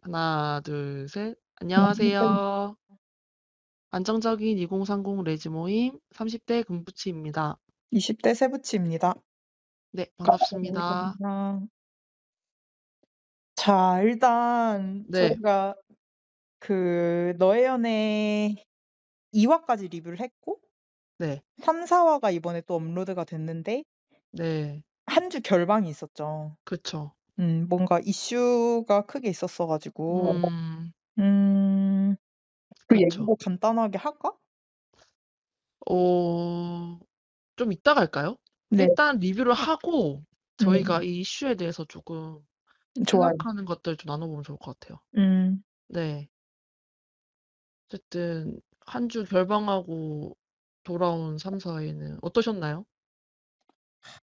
하나, 둘, 셋. 안녕하세요. 안녕하세요. 안정적인 2030 레지 모임 30대 금부치입니다. 20대 세부치입니다. 네, 반갑습니다. 반갑습니다. 자, 일단 네, 저희가 너의 연애 2 화까지 리뷰를 했고 네, 3-4 화가 이번에 또 업로드가 됐는데 네. 한 주 결방이 있었죠. 그쵸. 뭔가 이슈가 크게 있었어 가지고 음, 음 그 그쵸. 얘기도 간단하게 할까? 어, 좀 이따가 할까요? 네. 일단 리뷰를 하고 저희가 음. 이 이슈에 대해서 조금 좋아요. 생각하는 것들 좀 나눠보면 좋을 것 같아요. 음. 네. 어쨌든 한 주 결방하고 돌아온 3, 4회는 어떠셨나요?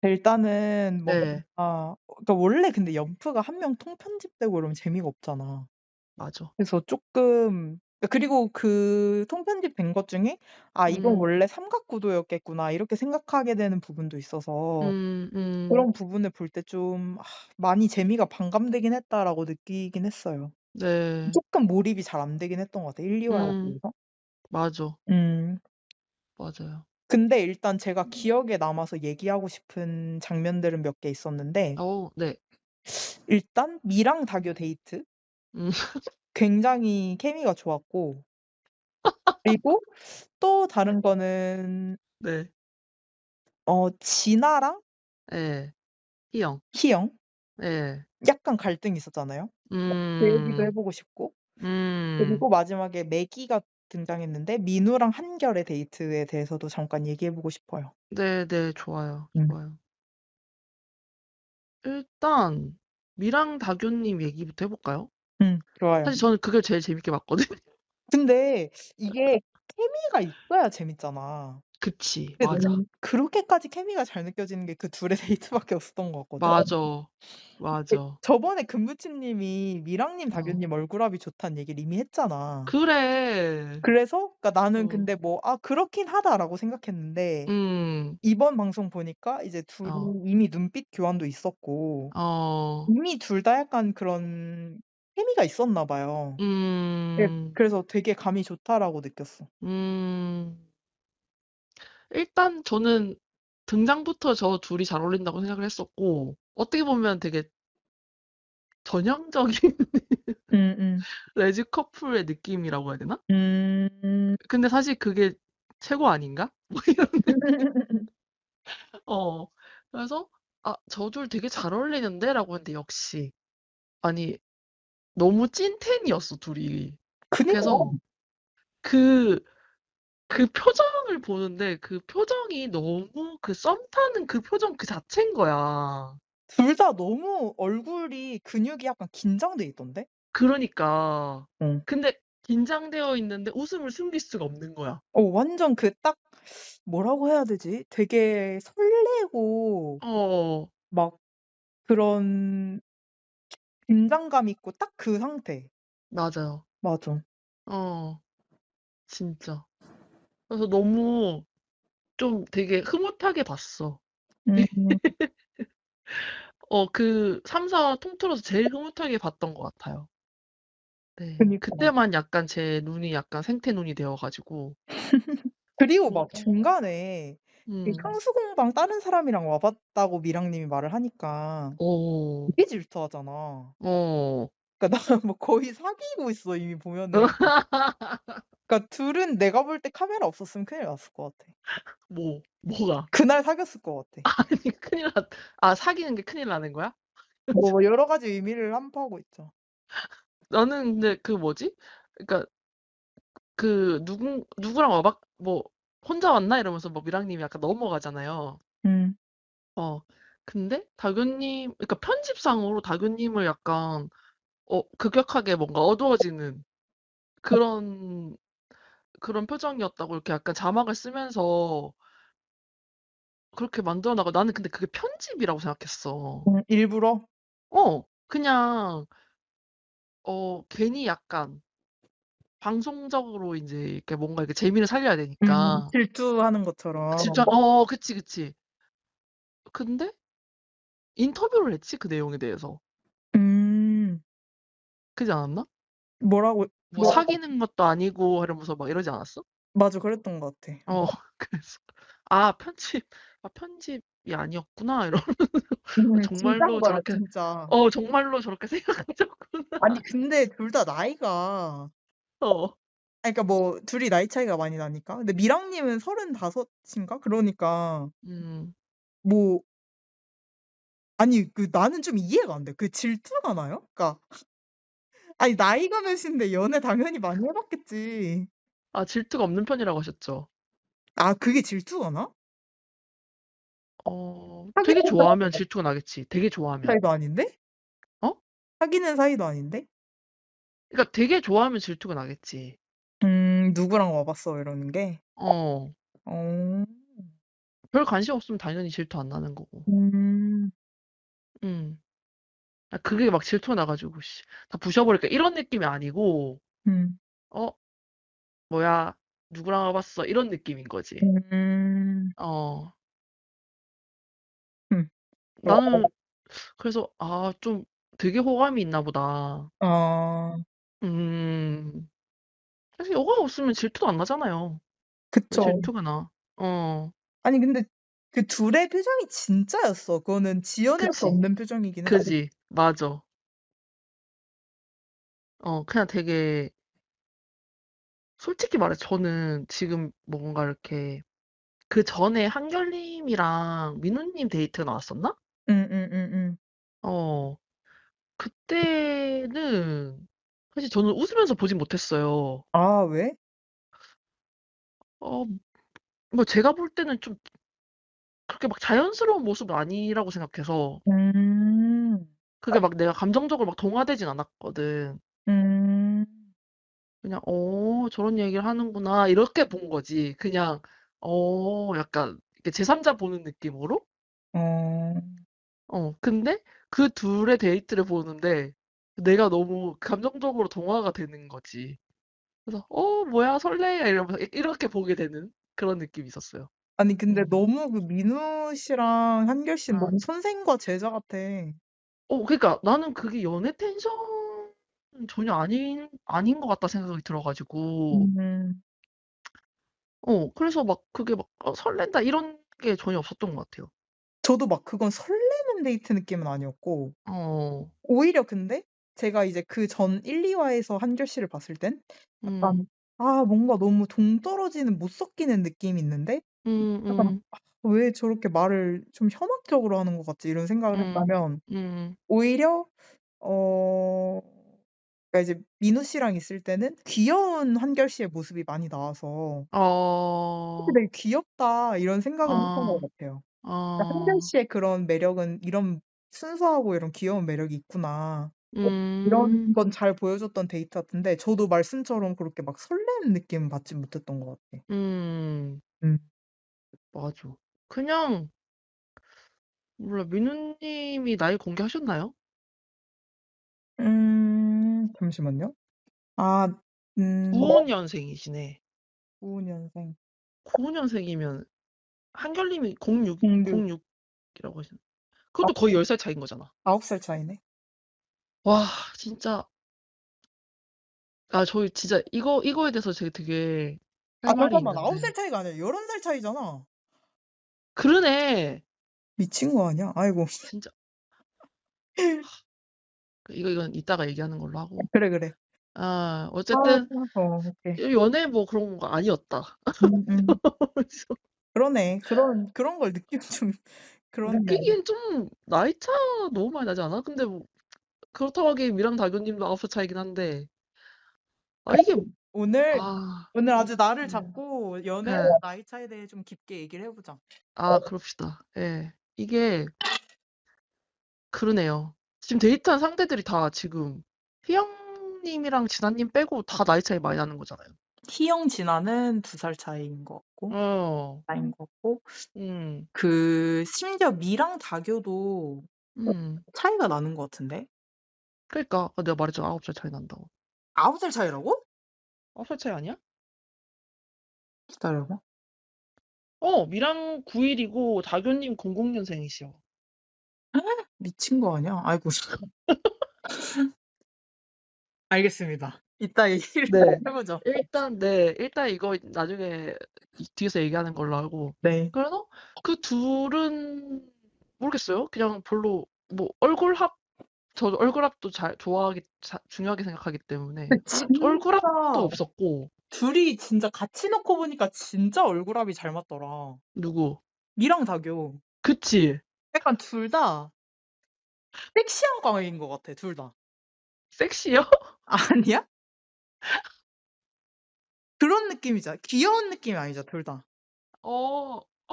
일단은 뭔가 네, 그러니까 원래 근데 연프가 한 명 통편집되고 그러면 재미가 없잖아. 맞아. 그래서 쪼끔 그리고 그 통편집된 것 중에 '아 이건 음, 원래 삼각구도였겠구나.' 이렇게 생각하게 되는 부분도 있어서 음, 음. 그런 부분을 볼 때 좀 '많이 재미가 반감되긴 했다.'라고 느끼긴 했어요. 네. 쪼끔 몰입이 잘 안 되긴 했던 것 같아요 1-2 화에 음. 비해서. 맞아. 음. 맞아요. 근데 일단 제가 기억에 남아서 얘기하고 싶은 장면들은 몇 개 있었는데 네. 일단 미랑 다교 데이트 음 굉장히 케미가 좋았고 그리고 또 네. 다른 거는 네. 진아랑 예. 희영. 희영 예. 약간 갈등이 있었잖아요. 그 얘기도 해 음. 보고 싶고 음. 그리고 마지막에 매기가 등장했는데 민우랑 한결의 데이트에 대해서도 잠깐 얘기해 보고 싶어요. 네네. 좋아요. 음. 좋아요. 일단 미랑 다교님 얘기부터 해 볼까요? 좋아요. 사실 저는 그걸 제일 재밌게 봤거든요. 근데 이게 케미가 있어야 재밌잖아. 그치. 근데 맞아. 나는 그렇게까지 케미가 잘 느껴지는 게 그 둘의 데이트밖에 없었던 것 같거든. 맞아. 그 맞아. 저번에 금부침 님이 미랑님, 어. 다교님 얼굴합이 좋다는 얘기를 이미 했잖아. 그래. 그래서 그러니까 나는 어. 근데 뭐 '아 그렇긴 하다.'라고 생각했는데 음. 이번 방송 보니까 이제 어. 둘이 이미 눈빛 교환도 있었고 어. 이미 둘 다 약간 그런 케미가 있었나 봐요. 음. 그래서 되게 '감이 좋다.'라고 느꼈어. 음. 일단 저는 등장부터 저 둘이 잘 어울린다고 생각을 했었고 어떻게 보면 되게 전형적인 음음. 레즈 커플의 느낌이라고 해야 되나? 음. 근데 사실 그게 최고 아닌가? 뭐 이런 어. 그래서 '아 저 둘 되게 잘 어울리는데?'라고 했는데 역시 아니 너무 찐텐이었어 둘이. 그니까. 그래서 그 그 표정을 보는데 그 표정이 너무 그 썸 타는 그 표정 그 자체인 거야. 둘 다 너무 얼굴이 근육이 약간 긴장돼 있던데? 그러니까. 어. 근데 긴장되어 있는데 웃음을 숨길 수가 없는 거야. 완전 딱 뭐라고 해야 되지? 되게 설레고 어. 막 그런 긴장감 있고 딱 그 상태. 맞아요. 맞아. 어. 진짜. 그래서 너무 좀 되게 흐뭇하게 봤어. 음. 그 3-4 화 통틀어서 제일 흐뭇하게 봤던 것 같아요. 네. 그니까. 그때만 약간 제 눈이 약간 생태눈이 되어 가지고 그리고 막 어. 중간에 그 음. 향수 공방 다른 사람이랑 와 봤다고 미랑 님이 말을 하니까 어. 되게 질투하잖아. 어. 그러니까 나는 뭐 거의 사귀고 있어 이미 보면은. 그러니까 둘은 내가 볼 때 카메라 없었으면 큰일 났을 것 같아. 뭐가? 그날 사귀었을 것 같아. 아니 큰일 났 사귀는 게 큰일 나는 거야? 뭐 여러 가지 의미를 함포하고 있죠. 나는 근데 그 뭐지? 그러니까 누구랑 와박 뭐 "혼자 왔나?" 이러면서 뭐 미랑 님이 약간 넘어가잖아요. 음. 어. 근데 다교님 그러니까 편집상으로 다교님을 약간 급격하게 뭔가 어두워지는 그런 표정이었다고 이렇게 약간 자막을 쓰면서 그렇게 만들어 나가 나는 근데 그게 편집이라고 생각했어. 일부러? 그냥 괜히 약간 방송적으로 인제 이렇게 뭔가 이렇게 재미를 살려야 되니까. 질투하는 것처럼. 진짜 그치, 그치. 근데 인터뷰를 했지 그 내용에 대해서. 음. 그러지 않았나? 뭐라고, 뭐 뭐라고? 사귀는 것도 아니고 이러면서 막 이러지 않았어? 맞아, 그랬던 것 같아. 어, 그래서 편집이 아니었구나 이러 진짜인 정말로 거야, 저렇게 진짜. 정말로 저렇게 생각하셨구나. 아니, 근데 둘 다 나이가, 어, 아니, 그러니까 뭐, 둘이 나이 차이가 많이 나니까. 근데 미랑님은 35인가? 그러니까, 음, 뭐, 아니, 나는 좀 이해가 안 돼. 질투가 나요? 그러니까, 아니, 나이가 몇인데 연애 당연히 많이 해봤겠지. 질투가 없는 편이라고 하셨죠? 아, 그게 질투가 나? 되게 사귀는 좋아하면 질투가 나겠지. 되게 좋아하면. 사이도 아닌데? 어? 사귀는 사이도 아닌데? 그러니까 되게 좋아하면 질투가 나겠지. 누구랑 와봤어? 이러는 게. 어, 어, 별 관심 없으면 당연히 질투 안 나는 거고. 음, 음. 그게 막 질투가 나가지고, 씨, 다 부셔버릴까. 이런 느낌이 아니고, 음, 어, 뭐야, 누구랑 와봤어. 이런 느낌인 거지. 음, 어, 음. 나는, 그래서, 좀 되게 호감이 있나 보다. 어, 음, 사실 호감 없으면 질투도 안 나잖아요. 왜 그쵸. 질투가 나? 어, 아니, 근데 그 둘의 표정이 진짜였어. 그거는 지어낼 수 그치. 없는 표정이긴 했어. 그지. 맞아. 그냥 되게, 솔직히 말해, 저는 지금 뭔가 이렇게, 그 전에 한결님이랑 민우님 데이트가 나왔었나? 응, 응, 응, 응. 어, 그때는 사실 저는 웃으면서 보진 못했어요. 아, 왜? 어, 뭐 제가 볼 때는 좀 그렇게 막 자연스러운 모습은 아니라고 생각해서 음, 그게 막 내가 감정적으로 막 동화되진 않았거든. 음, 그냥 저런 얘기를 하는구나 이렇게 본 거지. 그냥 약간 이렇게 제3자 보는 느낌으로. 어, 근데 그 둘의 데이트를 보는데 내가 너무 감정적으로 동화가 되는 거지. 그래서 뭐야 설레 이러면서 이렇게 보게 되는 그런 느낌이 있었어요. 아니, 근데 음. 너무 민우 씨랑 한결 씨는 아, 너무 선생과 제자 같아. 그러니까 나는 그게 연애 텐션은 전혀 아닌 것 같다 생각이 들어가지고, 음, 그래서 막 그게 막 설렌다 이런 게 전혀 없었던 것 같아요. 저도 막 그건 설레는 데이트 느낌은 아니었고, 어, 오히려 근데 제가 이제 그 전 1, 2화에서 한결 씨를 봤을 땐 음, 약간, 뭔가 너무 동떨어지는 못 섞이는 느낌이 있는데, 음, 약간, 음, 왜 저렇게 말을 좀 현학적으로 하는 것 같지? 이런 생각을 음, 했다면, 음, 오히려, 어, 그러니까 이제 민우 씨랑 있을 때는 귀여운 한결 씨의 모습이 많이 나와서, 어, 되게 귀엽다, 이런 생각은 했던 것 어, 같아요. 그러니까 한결 어, 씨의 그런 매력은 이런 순수하고 이런 귀여운 매력이 있구나. 음, 이런 건 잘 보여줬던 데이트 같은데, 저도 말씀처럼 그렇게 막 설레는 느낌은 받지 못했던 것 같아. 음, 음. 맞아. 그냥, 몰라, 민우님이 나이 공개하셨나요? 잠시만요. 아, 95년생이시네. 95년생. 95년생이면 한결님이 06, 06. 06이라고 하시는. 그것도 거의 10살 차이인 거잖아. 9살 차이네. 와, 진짜. 저희 진짜 이거에 대해서 되게 할 말이 잠깐만. 9살 있는데. 차이가 아니라 11살 차이잖아. 그러네. 미친 거 아니야? 아이고. 진짜. 이건 이따가 얘기하는 걸로 하고. 그래, 그래. 아, 어쨌든, 오케이. 연애 뭐 그런 거 아니었다. 음, 음. 그러네. 그런 걸 느끼면 좀, 그렇네. 느끼기엔 좀 나이 차 너무 많이 나지 않아? 근데 뭐, 그렇다고 하기엔 미랑 다교님도 9살 차이긴 한데. 이게, 오늘, 아, 오늘 아주 나를 음, 잡고 연애와 예. 나이 차이에 대해 좀 깊게 얘기를 해보자. 그럽시다. 예. 이게, 그러네요. 지금 데이트한 상대들이 다 지금 희영님이랑 진아님 빼고 다 나이 차이 많이 나는 거잖아요. 희영 진아는 2살 차이인 것 같고, 어, 나인 것 같고, 음, 심지어 미랑 다교도 음. 차이가 나는 것 같은데? 그러니까 내가 말했죠. 9살 차이 난다고. 9살 차이라고? 9살 차이 아니야? 기다려봐. 미랑 9일이고 다교님 00년생이시여. 미친 거 아니야? 아이고. 알겠습니다. 이따 얘기를 네. 해보죠. 일단 이거 나중에 뒤에서 얘기하는 걸로 하고. 네. 그래서 그 둘은 모르겠어요. 그냥 별로, 뭐, 저도 얼굴합도 중요하게 생각하기 때문에. 근데 그냥 얼굴합도 진짜 없었고, 둘이 진짜 같이 놓고 보니까 진짜 얼굴합이 잘 맞더라. 누구? 미랑 다교. 그치? 약간 둘 다 섹시한 과인 것 같아, 둘 다. 섹시요? 아니야? 그런 느낌이잖아. 귀여운 느낌이 아니죠, 둘 다.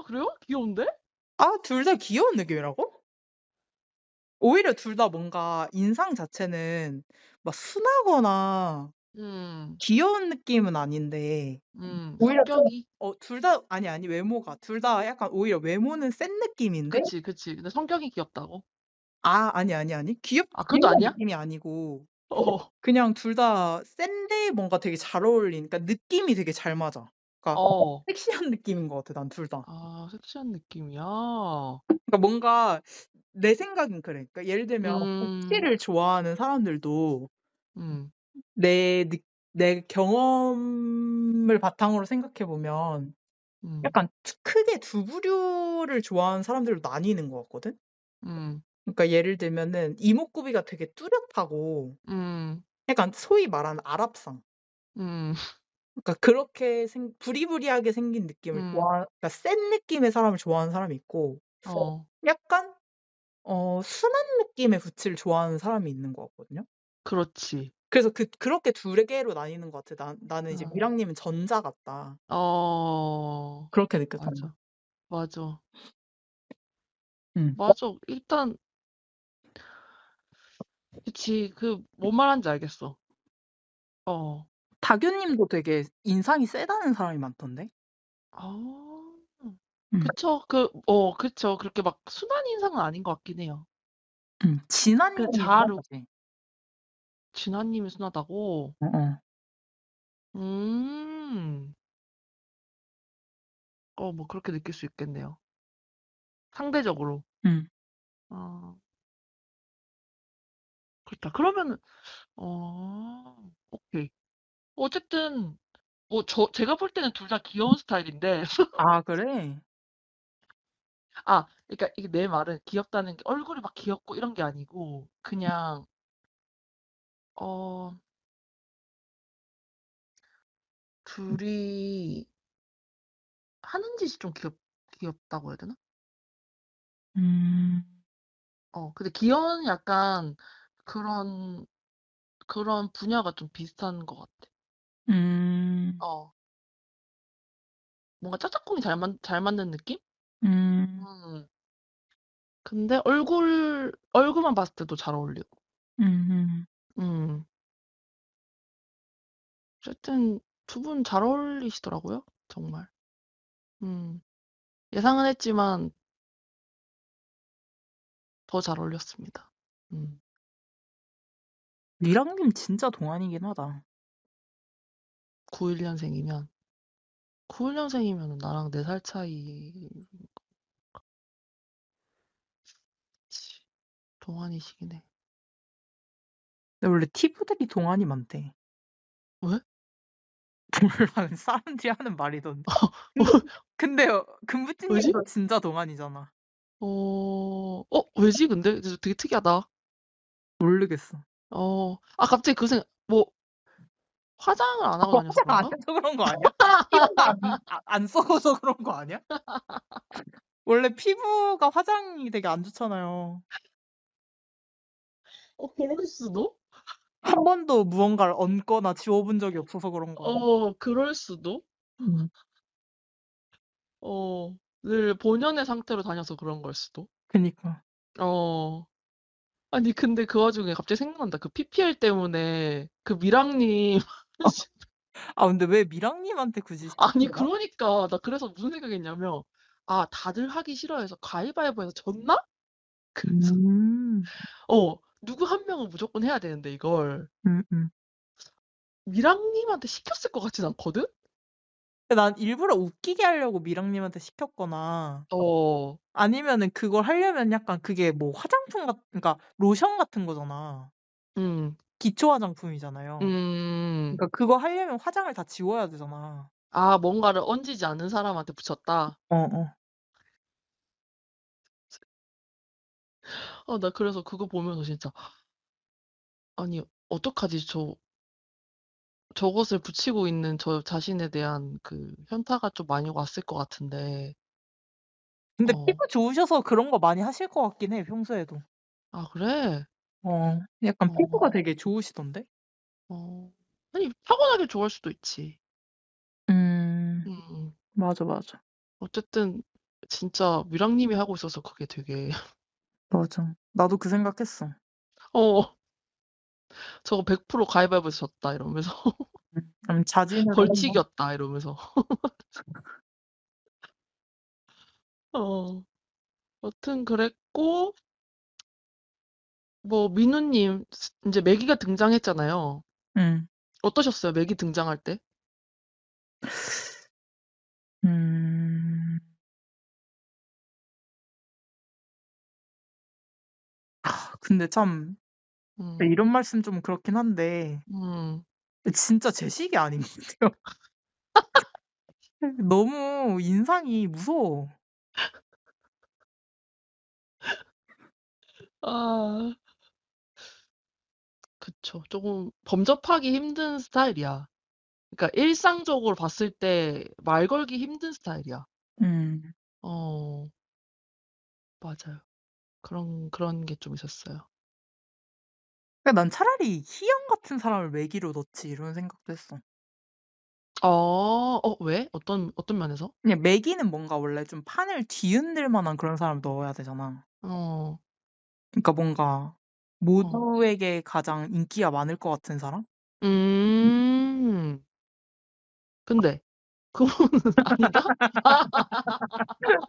그래요? 귀여운데? 아, 둘 다 귀여운 느낌이라고? 오히려 둘 다 뭔가 인상 자체는 막 순하거나 음, 귀여운 느낌은 아닌데 오히려 좀 성격이? 둘 다 아니 외모가 둘 다 약간 오히려 외모는 센 느낌인데 그치, 그치. 근데 성격이 귀엽다고? 아니. 그것도 귀여운 아니야? 느낌이 아니고 어, 그냥 둘 다 센데 뭔가 되게 잘 어울리니까 느낌이 되게 잘 맞아. 그러니까 어. 섹시한 느낌인 것 같아, 난 둘 다. 섹시한 느낌이야. 그러니까 뭔가 내 생각은 그래. 그러니까 예를 들면 음, 구찌를 좋아하는 사람들도 음, 내 느 내 경험을 바탕으로 생각해 보면 음, 약간 크게 두 부류를 좋아하는 사람들로 나뉘는 것 같거든? 음, 그러니까 예를 들면은 이목구비가 되게 뚜렷하고 음, 약간 소위 말하는 아랍상. 음, 그러니까 그렇게 부리부리하게 생긴 느낌을 음, 그러니까 센 느낌의 사람을 좋아하는 사람이 있고 어, 약간 순한 느낌의 부츠를 좋아하는 사람이 있는 것 같거든요. 그렇지. 그래서 그렇게 두 개로 나뉘는 것 같아. 나는 이제 어, 미랑님은 전자 같다. 어, 그렇게 느꼈던 거. 맞아, 맞아, 음. 맞아. 일단, 그치. 뭔 말하는지 알겠어. 어, 다교님도 되게 인상이 세다는 사람이 많던데. 아, 음. 그쵸. 그쵸. 그렇게 막 순한 인상은 아닌 것 같긴 해요. 진아님이 자루, 순하지. 진아님이 순하다고? 어어. 음, 뭐 그렇게 느낄 수 있겠네요. 상대적으로. 음. 아, 그렇다. 그러면은, 오케이. 어쨌든, 제가 볼 때는 둘 다 귀여운 스타일인데, 아, 그래? 그러니까 이게 내 말은 귀엽다는 게 얼굴이 막 귀엽고 이런 게 아니고, 그냥, 어, 둘이 하는 짓이 좀 귀엽다고 해야 되나? 음. 근데 귀여운 약간 그런, 그런 분야가 좀 비슷한 것 같아. 음. 어, 뭔가 짝짝꿍이 잘 맞는 느낌? 음. 음, 근데 얼굴만 봤을 때도 잘 어울리고. 음음. 음, 어쨌든 두 분 잘 어울리시더라고요. 정말. 음, 예상은 했지만 더 잘 어울렸습니다. '미랑님 진짜 동안이긴 하다.' 91년생이면, 91년생이면 나랑 4살 차이, 치, 동안이시긴 해. 근데 원래 티브들이 동안이 많대. 왜? 몰라. 사람들이 하는 말이던데. 근데 왜지? 금부찌님도 진짜 동안이잖아. 왜지? 근데 되게 특이하다. 모르겠어. 갑자기 화장을 안 하고 다녀서 화장 안 그런가? 해서 그런 거 아니야? 피부가 안 썩어서 그런 거 아니야? 원래 피부가 화장이 되게 안 좋잖아요. 그럴 수도? 한 번도 무언가를 얹거나 지워본 적이 없어서 그런 거 아니야? 그럴 수도? 음. 늘 본연의 상태로 다녀서 그런 걸 수도? 그니까. 어. 아니, 근데 그 와중에 갑자기 생각난다. 그 PPL 때문에 그 미랑님. 근데 왜 미랑님한테 굳이 아니, 시켰나? 그러니까. 나 그래서 무슨 생각했냐면, 다들 하기 싫어해서 가위바위보해서 졌나? 그래서, 음. 누구 한 명은 무조건 해야 되는데, 이걸. 음음. 미랑님한테 시켰을 것 같진 않거든? 난 일부러 웃기게 하려고 미랑님한테 시켰거나 어, 아니면은 그걸 하려면 약간 그게 뭐 화장품 그러니까 로션 같은 거잖아. 음. 기초 화장품이잖아요. 음. 그러니까 그거 하려면 화장을 다 지워야 되잖아. 아, 뭔가를 얹이지 않은 사람한테 붙였다? 어어. 나 그래서 그거 보면서 진짜, 아니, 어떡하지? 저것을 붙이고 있는 저 자신에 대한 그 현타가 좀 많이 왔을 것 같은데. 근데 어. 피부 좋으셔서 그런 거 많이 하실 것 같긴 해, 평소에도. 아, 그래? 약간 피부가 어. 되게 좋으시던데? 어. 아니, 타고나게 좋아할 수도 있지. 음. 음음. 맞아, 맞아. 어쨌든 진짜 위랑님이 하고 있어서 그게 되게 맞아. 나도 그 생각했어. 어, 저거 100% 가위바위보에서 졌다 이러면서 자진을 한번. 벌칙이었다 이러면서. 어. 여튼 그랬고, 뭐 민우님 이제 매기가 등장했잖아요. 음. 어떠셨어요? 매기 등장할 때? 음. 근데 참 음. 이런 말씀 좀 그렇긴 한데 음. 진짜 제 식이 아닌 것 같아요. 너무 인상이 무서워. 아, 그쵸. 조금 범접하기 힘든 스타일이야. 그러니까 일상적으로 봤을 때 말 걸기 힘든 스타일이야. 음. 어, 맞아요. 그런 게 좀 있었어요. 그러니까 난 차라리 희영 같은 사람을 매기로 넣지 이런 생각도 했어. 왜? 어떤 면에서? 그냥 매기는 뭔가 원래 좀 판을 뒤흔들 만한 그런 사람을 넣어야 되잖아. 어, 그러니까 뭔가 어. 모두에게 가장 인기가 많을 것 같은 사람? 음, 근데, 그거는 아니다?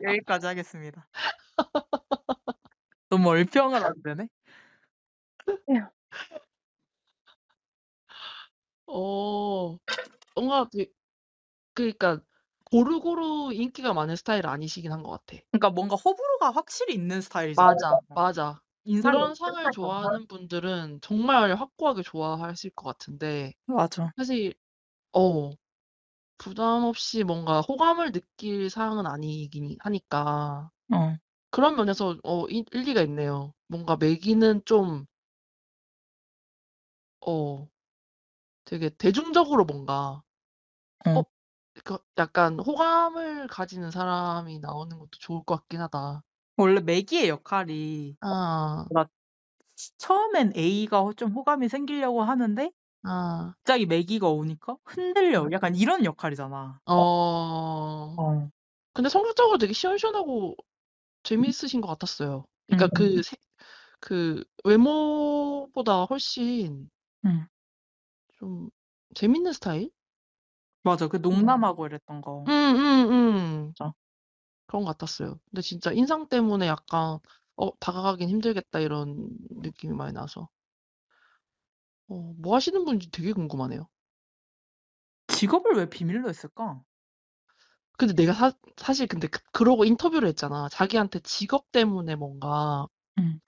여기까지 하겠습니다. 너무 얼평을 안 되네? 어, 뭔가 그러니까 고루고루 인기가 많은 스타일 아니시긴 한 것 같아. 그러니까 뭔가 호불호가 확실히 있는 스타일이잖아. 맞아, 맞아. 인상이 그런 상을 어색하잖아. 좋아하는 분들은 정말 확고하게 좋아하실 것 같은데, 맞아. 사실, 어, 부담 없이 뭔가 호감을 느낄 사항은 아니긴 하니까, 어. 그런 면에서, 일리가 있네요. 뭔가 매기는 좀, 어, 되게 대중적으로 뭔가, 어, 어. 약간 호감을 가지는 사람이 나오는 것도 좋을 것 같긴 하다. 원래 매기의 역할이 아, 뭔가 처음엔 A가 좀 호감이 생기려고 하는데 아, 갑자기 매기가 오니까 흔들려. 약간 이런 역할이잖아. 어. 어. 근데 성격적으로 되게 시원시원하고 재미있으신 것 같았어요. 그러니까 음. 그 외모보다 훨씬 음. 좀 재밌는 스타일? 맞아. 그 음. 농담하고 이랬던 거. 음. 맞아. 그런 것 같았어요. 근데 진짜 인상 때문에 약간, 다가가긴 힘들겠다 이런 느낌이 많이 나서. 뭐 하시는 분인지 되게 궁금하네요. 직업을 왜 비밀로 했을까? 근데 내가 사실 근데 그러고 인터뷰를 했잖아. 자기한테 직업 때문에 뭔가 음.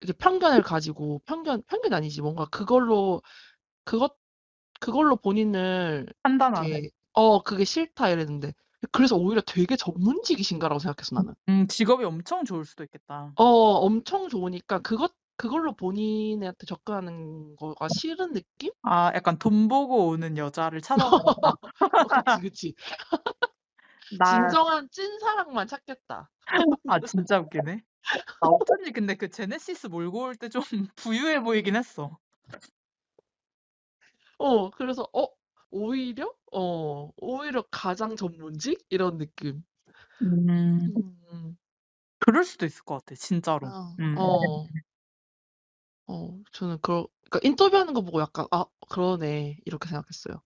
이렇게 편견을 가지고, 편견 아니지. 뭔가 그것, 그걸로 본인을 판단하네. 이렇게, 그게 싫다 이랬는데. 그래서 오히려 되게 전문직이신가라고 생각했어, 나는. 직업이 엄청 좋을 수도 있겠다. 엄청 좋으니까 그걸로 본인한테 접근하는 거가 싫은 느낌? 약간 돈 보고 오는 여자를 찾아다녔다. 그치. 나 진정한 찐사랑만 찾겠다. 진짜 웃기네. 어쩐지 근데 그 제네시스 몰고 올 때 좀 부유해 보이긴 했어. 그래서, 오히려 가장 전문직? 이런 느낌. 음. 음, 그럴 수도 있을 것 같아 진짜로. 아, 저는 그러니까 인터뷰하는 거 보고 약간, 그러네. 이렇게 생각했어요.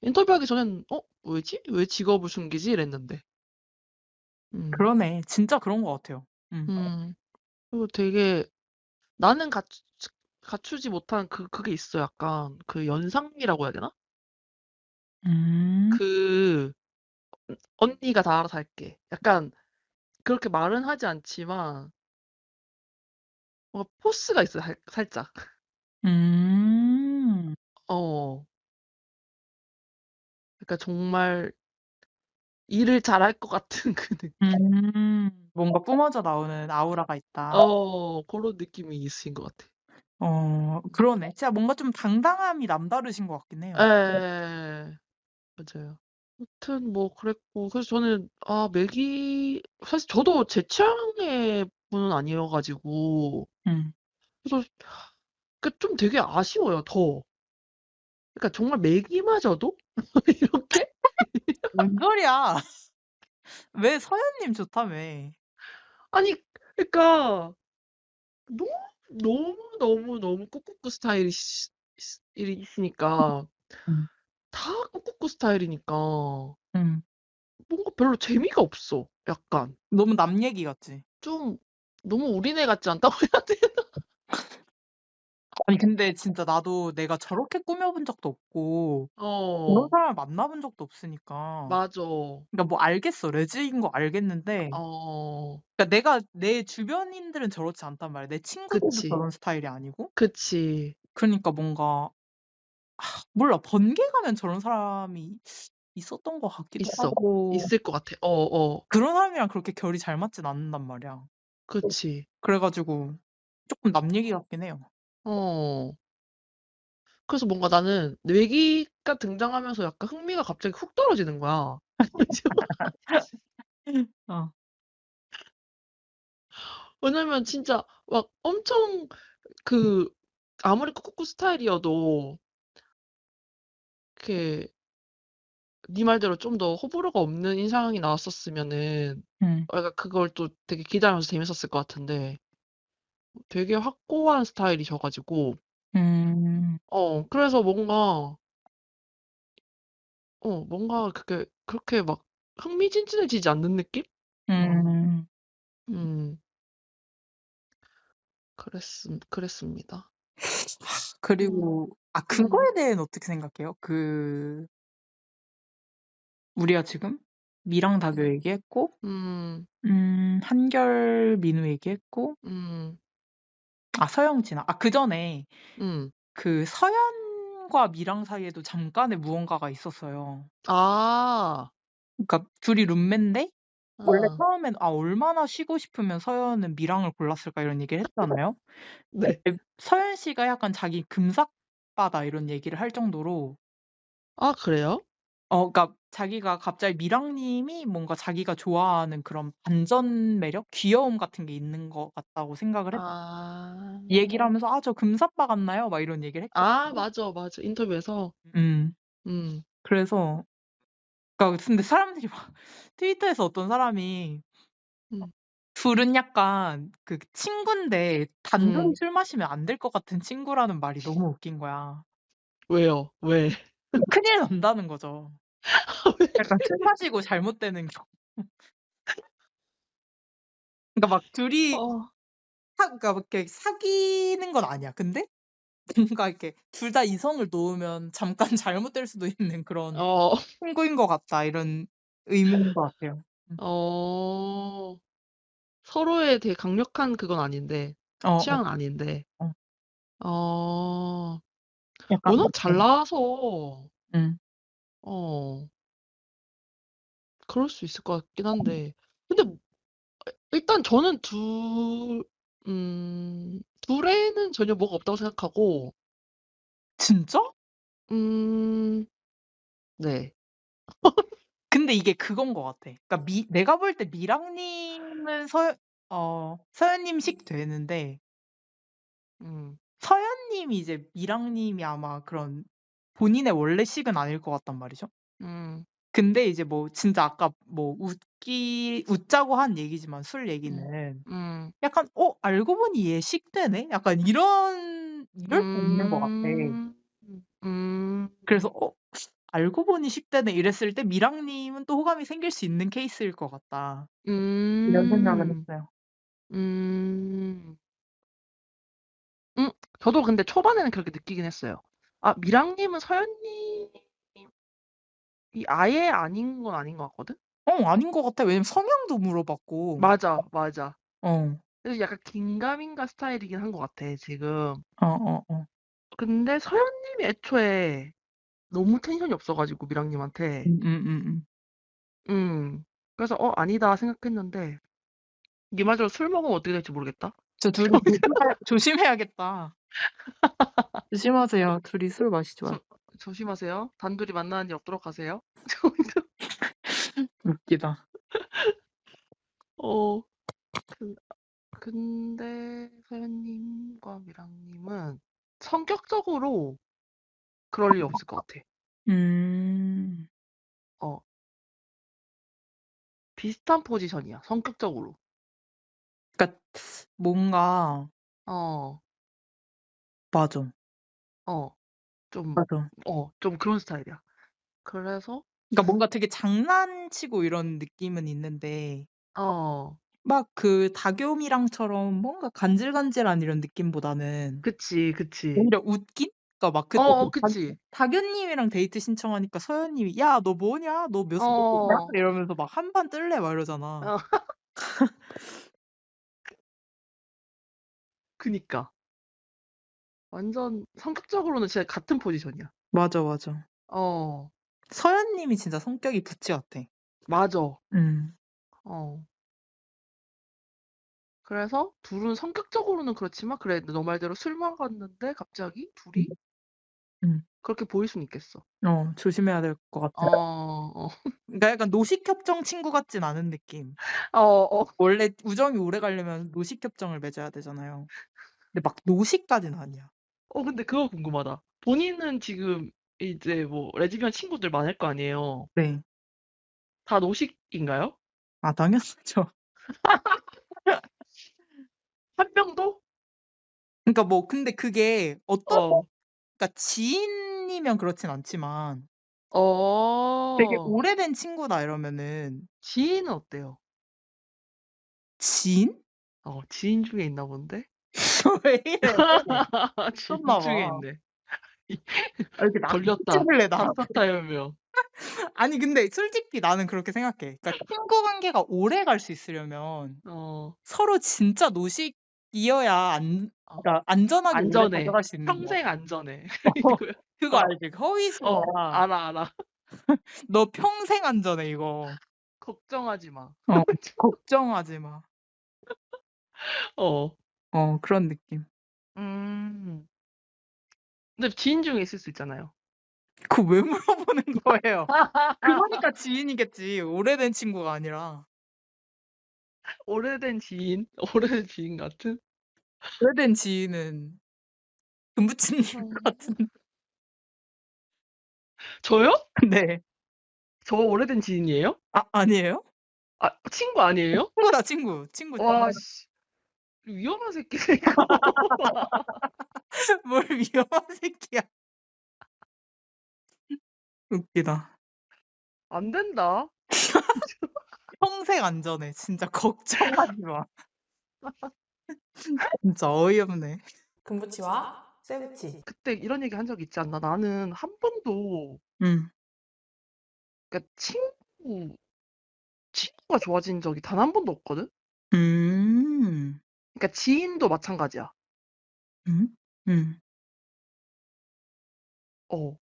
인터뷰하기 전엔, 왜지? 왜 직업을 숨기지? 이랬는데. 음, 그러네. 진짜 그런 것 같아요. 음. 그리고 되게 나는 갖추지 못한 그게 있어. 약간 그 연상미라고 해야 되나? 음. 그 언니가 다 알아서 할게. 약간 그렇게 말은 하지 않지만 뭔가 포스가 있어요. 살짝. 음. 어. 그러니까 정말 일을 잘할 것 같은 그 느낌? 뭔가 뿜어져 나오는 아우라가 있다. 고런 느낌이 있으신 것 같아. 그러네. 진짜 뭔가 좀 당당함이 남다르신 것 같긴 해요. 예. 맞아요. 하여튼 뭐 그랬고 그래서 저는 맥이 사실 저도 제 취향의 분은 아니어 가지고 음. 그래서 그 좀 되게 아쉬워요, 더. 그러니까 정말 맥이마저도 이렇게? 뭔 소리야. 왜 서현님 좋다며. 아니 그러니까 너무, 너무 꾸꾸꾸 스타일이시니까 음. 다 꾸꾸꾸 스타일이니까 음. 뭔가 별로 재미가 없어, 약간. 너무 남 얘기 같지? 좀 너무 우리네 같지 않다고 해야 되나? 아니 근데 진짜 나도 내가 저렇게 꾸며본 적도 없고 그런 어. 사람을 만나본 적도 없으니까. 맞아. 그러니까 뭐 알겠어. 레즈인 거 알겠는데 어. 그러니까 내가 내 주변인들은 저렇지 않단 말이야. 내 친구들도 그치. 저런 스타일이 아니고. 그치. 그러니까 뭔가 몰라. 번개 가면 저런 사람이 있었던 것 같기도 있어. 하고 있을 것 같아. 어어. 그런 사람이랑 그렇게 결이 잘 맞진 않는단 말이야. 그치. 그래 가지고 쪼끔 남 얘기 같긴 해요. 어. 그래서 뭔가 나는 뇌기가 등장하면서 약간 흥미가 갑자기 훅 떨어지는 거야. 어. 왜냐면 진짜 막 엄청 그 아무리 꾸꾸꾸 스타일이어도 이렇게 네 말대로 좀 더 호불호가 없는 인상이 나왔었으면은 음. 약간 그걸 또 되게 기대하면서 재밌었을 것 같은데 되게 확고한 스타일이셔 가지고 음. 그래서 뭔가 그렇게 막 흥미진진해지지 않는 느낌? 음. 음. 그랬습니다. 음. 그리고 음. 그거에 대해는 어떻게 생각해요? 우리가 지금 미랑 다교 얘기했고 음. 한결 민우 얘기했고 음. 서영 진아. 그전에 음. 그 서연과 미랑 사이에도 잠깐의 무언가가 있었어요. 아. 그러니까 둘이 룸메인데 원래 어. 처음엔 얼마나 쉬고 싶으면 서연은 미랑을 골랐을까 이런 얘기를 했잖아요. 네. 근데 서연 씨가 약간 자기 금삭바다 이런 얘기를 할 정도로 아, 그래요? 그러니까 자기가 갑자기 미랑 님이 뭔가 자기가 좋아하는 그런 반전 매력, 귀여움 같은 게 있는 것 같다고 생각을 했 아. 얘기를 하면서 저 금사빠 같나요?" 막 이런 얘기를 아, 했거든요. 맞아, 맞아. 인터뷰에서. 음. 음. 그래서 그러니까 근데 사람들이 막 트위터에서 어떤 사람이 음. 둘은 약간 친군데 단둘이 음. 술 마시면 안 될 것 같은 친구라는 말이 너무 웃긴 거야. 왜요? 왜? 큰일 난다는 거죠. 왜 약간 술 마시고 잘못되는 경우. 그러니까 막 둘이 어. 그러니까 막 이렇게 사귀는 건 아니야. 근데 뭔가 이렇게 둘 다 이성을 놓으면 잠깐 잘못될 수도 있는 그런 어. 친구인 것 같다 이런 의미인 것 같아요. 어. 서로에 되게 강력한 그건 아닌데 어어. 취향은 아닌데. 어. 어. 약간 워낙 잘 나와서 음. 어 그럴 수 있을 것 같긴 한데 근데 일단 저는 둘에는 전혀 뭐가 없다고 생각하고 진짜? 음 네. 근데 이게 그건 것 같아. 그러니까 내가 볼 때 미랑님은 서연님식 되는데 음. 서연님이 이제 미랑님이 아마 그런 본인의 원래 식은 아닐 것 같단 말이죠. 음. 근데 이제 뭐 진짜 아까 뭐 웃자고 한 얘기지만 술 음. 얘기는 음. 약간 알고 보니 얘 식대네? 약간 이럴 수 있는 것 같아. 음. 음. 그래서 알고 보니 식대네 이랬을 때 미랑님은 또 호감이 생길 수 있는 케이스일 것 같다. 이런 생각을 음. 했어요. 음. 저도 근데 초반에는 그렇게 느끼긴 했어요. 미랑님은 서연님이 아예 아닌 건 아닌 것 같거든? 아닌 것 같아. 왜냐면 성향도 물어봤고. 맞아, 맞아. 어. 그래서 약간 긴가민가 스타일이긴 한 것 같아, 지금. 어어어. 근데 서현님이 애초에 너무 텐션이 없어가지고 미랑님한테 음. 그래서 아니다 생각했는데 네 말대로 술 먹으면 어떻게 될지 모르겠다. 저 둘이 조심해야겠다. 조심하세요. 둘이 술 마시지 마. 조심하세요. 단둘이 만나는 일 없도록 하세요. 웃기다. 어, 그, 근데 서현님과 미랑님은 성격적으로 그럴 일 없을 것 같아. 음. 어, 비슷한 포지션이야, 성격적으로. 그러니까 뭔가 어, 맞아. 어, 좀, 맞아. 좀 그런 스타일이야. 그래서, 그러니까 뭔가 되게 장난치고 이런 느낌은 있는데 어, 막 그 다교미랑처럼 뭔가 간질간질한 이런 느낌보다는 그치. 오히려 웃긴? 그러니까 막 그때 그 그치. 다교님이랑 데이트 신청하니까 서현님이 "야 너 뭐냐? 너 몇 살이냐?" 어, 이러면서 막 "한반 뜰래?" 막 이러잖아. 어, 그니까. 완전 성격적으로는 진짜 같은 포지션이야. 맞아. 어, 서현님이 진짜 성격이 부치 같아. 맞아. 음. 어. 그래서 둘은 성격적으로는 그렇지만, 그래, 너 말대로 술만 갔는데 갑자기 음. 둘이 음. 그렇게 보일 수는 있겠어. 조심해야 될 것 같아. 어, 그러니까 약간 노식협정 친구 같진 않은 느낌. 어, 어. 원래 우정이 오래 가려면 노식협정을 맺어야 되잖아요. 근데 막 노식까지는 아니야. 근데 그거 궁금하다. 본인은 지금 이제 뭐 레즈비언 친구들 많을 거 아니에요. 네. 다 노식인가요? 아 당연하죠. 한 명도? 그러니까 뭐 근데 그게 어떤 어, 그러니까 지인이면 그렇진 않지만 되게 어, 오래된 친구다 이러면은 지인은 어때요? 지인? 지인 중에 있나 본데? 왜 이래? 지인 미쳤나 중에 봐. 있네. 아 이렇게 낙 걸렸다. 찍을래 나한테. 인스타 혁명. 아니 근데 솔직히 나는 그렇게 생각해. 그러니까 친구 관계가 오래 갈 수 있으려면 어, 서로 진짜 노식이어야 어, 그러니까 안전하게 오래 안전해. 가져갈 수 있는 것 평생 안전해. 같아. 이거야. 그거 알지? 허위시어야 알아. "너 평생 안전해." 이거. 걱정하지 마. 어. 걱정하지 마. 어. 그런 느낌. 음. 근데 지인 중에 있을 수 있잖아요. 그거 왜 물어보는 거예요? 그러니까 지인이겠지. 오래된 친구가 아니라. 오래된 지인? 오래된 지인 같은? 오래된 지인은 금부치님 어. 같은데. 저요? 네. 저 오래된 지인이에요? 아 아니에요? 친구 아니에요? 친구다 친구. 친구 와, 진짜. 씨. 위험한 새끼네, 이거. 뭘 위험한 새끼야. 웃기다. 안 된다. 평생 안전해. 진짜 걱정하지 마. 진짜 어이없네. 금부치와 쇠부치. 그때 이런 얘기 한 적 있지 않나? 나는 한 번도, 음. 그러니까 친구가 좋아진 적이 단 한 번도 없거든? 음. 그러니까 지인도 마찬가지야. 음? 음. 어.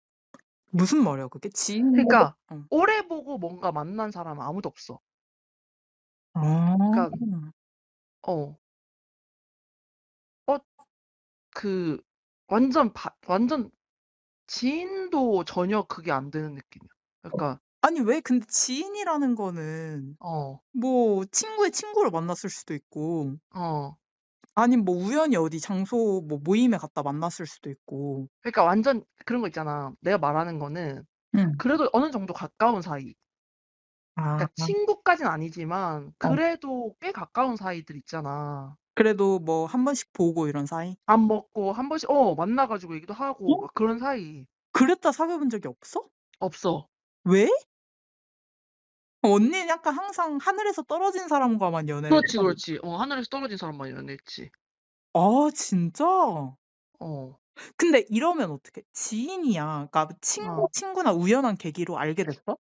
무슨 말이야 그게? 지인이고 그러니까 오래 보고 뭔가 만난 사람은 아무도 없어. 아. 그러니까 어, 어, 그 완전 지인도 전혀 그게 안 되는 느낌이야. 그러니까 아니 왜 근데 지인이라는 거는 어, 뭐 친구의 친구를 만났을 수도 있고 어. 아니면 뭐 우연히 어디 장소 뭐 모임에 갔다 만났을 수도 있고. 그러니까 완전 그런 거 있잖아. 내가 말하는 거는 응. 그래도 어느 정도 가까운 사이. 아. 그러니까 친구까진 아니지만 어. 그래도 꽤 가까운 사이들 있잖아. 그래도 뭐 한 번씩 보고 이런 사이? 밥 먹고 한 번씩 만나 가지고 얘기도 하고 어? 막 그런 사이. 그랬다 사귀어 본 적이 없어? 없어. 왜? 언니는 약간 항상 하늘에서 떨어진 사람과만 연애를 그렇지, 했나 보다. 그렇지. 하늘에서 떨어진 사람만 연애했지. 아 진짜? 어. 근데 이러면 어떡해? 지인이야. 그러니까 어. 친구나 우연한 계기로 알게 됐어?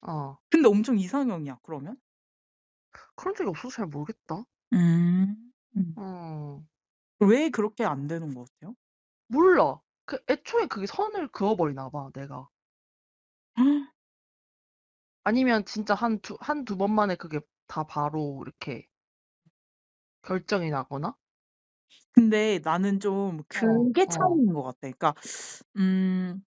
어. 근데 엄청 이상형이야 그러면? 그런 적이 없어서 잘 모르겠다. 음. 어. 왜 그렇게 안 되는 것 같아요? 몰라. 애초에 그게 선을 그어버리나 봐, 내가. 아니면 진짜 한두 번 만에 그게 다 바로 이렇게 결정이 나거나? 근데 나는 좀 어, 그게 어, 차이인 것 같아. 그러니까 음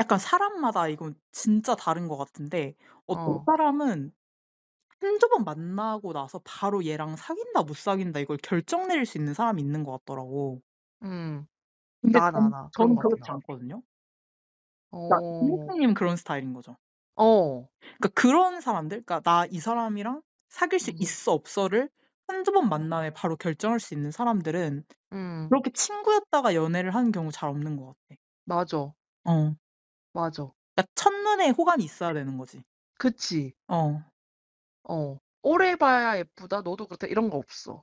약간 사람마다 이건 진짜 다른 것 같은데 어떤 어, 사람은 한두 번 만나고 나서 바로 얘랑 사귄다 못 사귄다 이걸 결정 내릴 수 있는 사람이 있는 것 같더라고. 음, 근데 그런 저는 것 같아, 그렇지 나. 않거든요. 그러니까 어, 선생님은 그런 스타일인 거죠. 어, 그러니까 그런 사람들, 그러니까 나 이 사람이랑 사귈 수 음, 있어 없어를 한두 번 어, 만남에 바로 결정할 수 있는 사람들은 음, 그렇게 친구였다가 연애를 하는 경우 잘 없는 것 같아. 맞아, 어. 맞아. 그러니까 첫눈에 호감이 있어야 되는 거지. 그치, 어. 오래 봐야 예쁘다, 너도 그렇다, 이런 거 없어.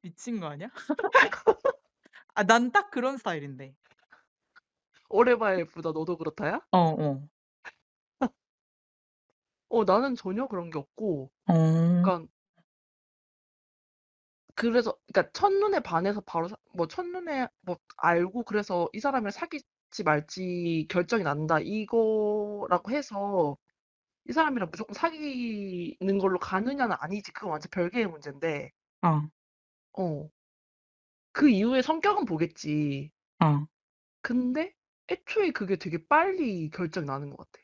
미친 거 아니야? 아, 난 딱 그런 스타일인데. 오래 봐야 예쁘다, 너도 그렇다야? 어어. 나는 전혀 그런 게 없고, 어. 그러니까 그래서 그러니까 첫눈에 반해서 바로 뭐 첫눈에 뭐 알고 그래서 이 사람이랑 사귈지 말지 결정이 난다 이거라고 해서 이 사람이랑 무조건 사귀는 걸로 가느냐는 아니지. 그건 완전 별개의 문제인데 어. 어 그 이후에 성격은 보겠지. 어. 근데 애초에 그게 되게 빨리 결정이 나는 것 같아.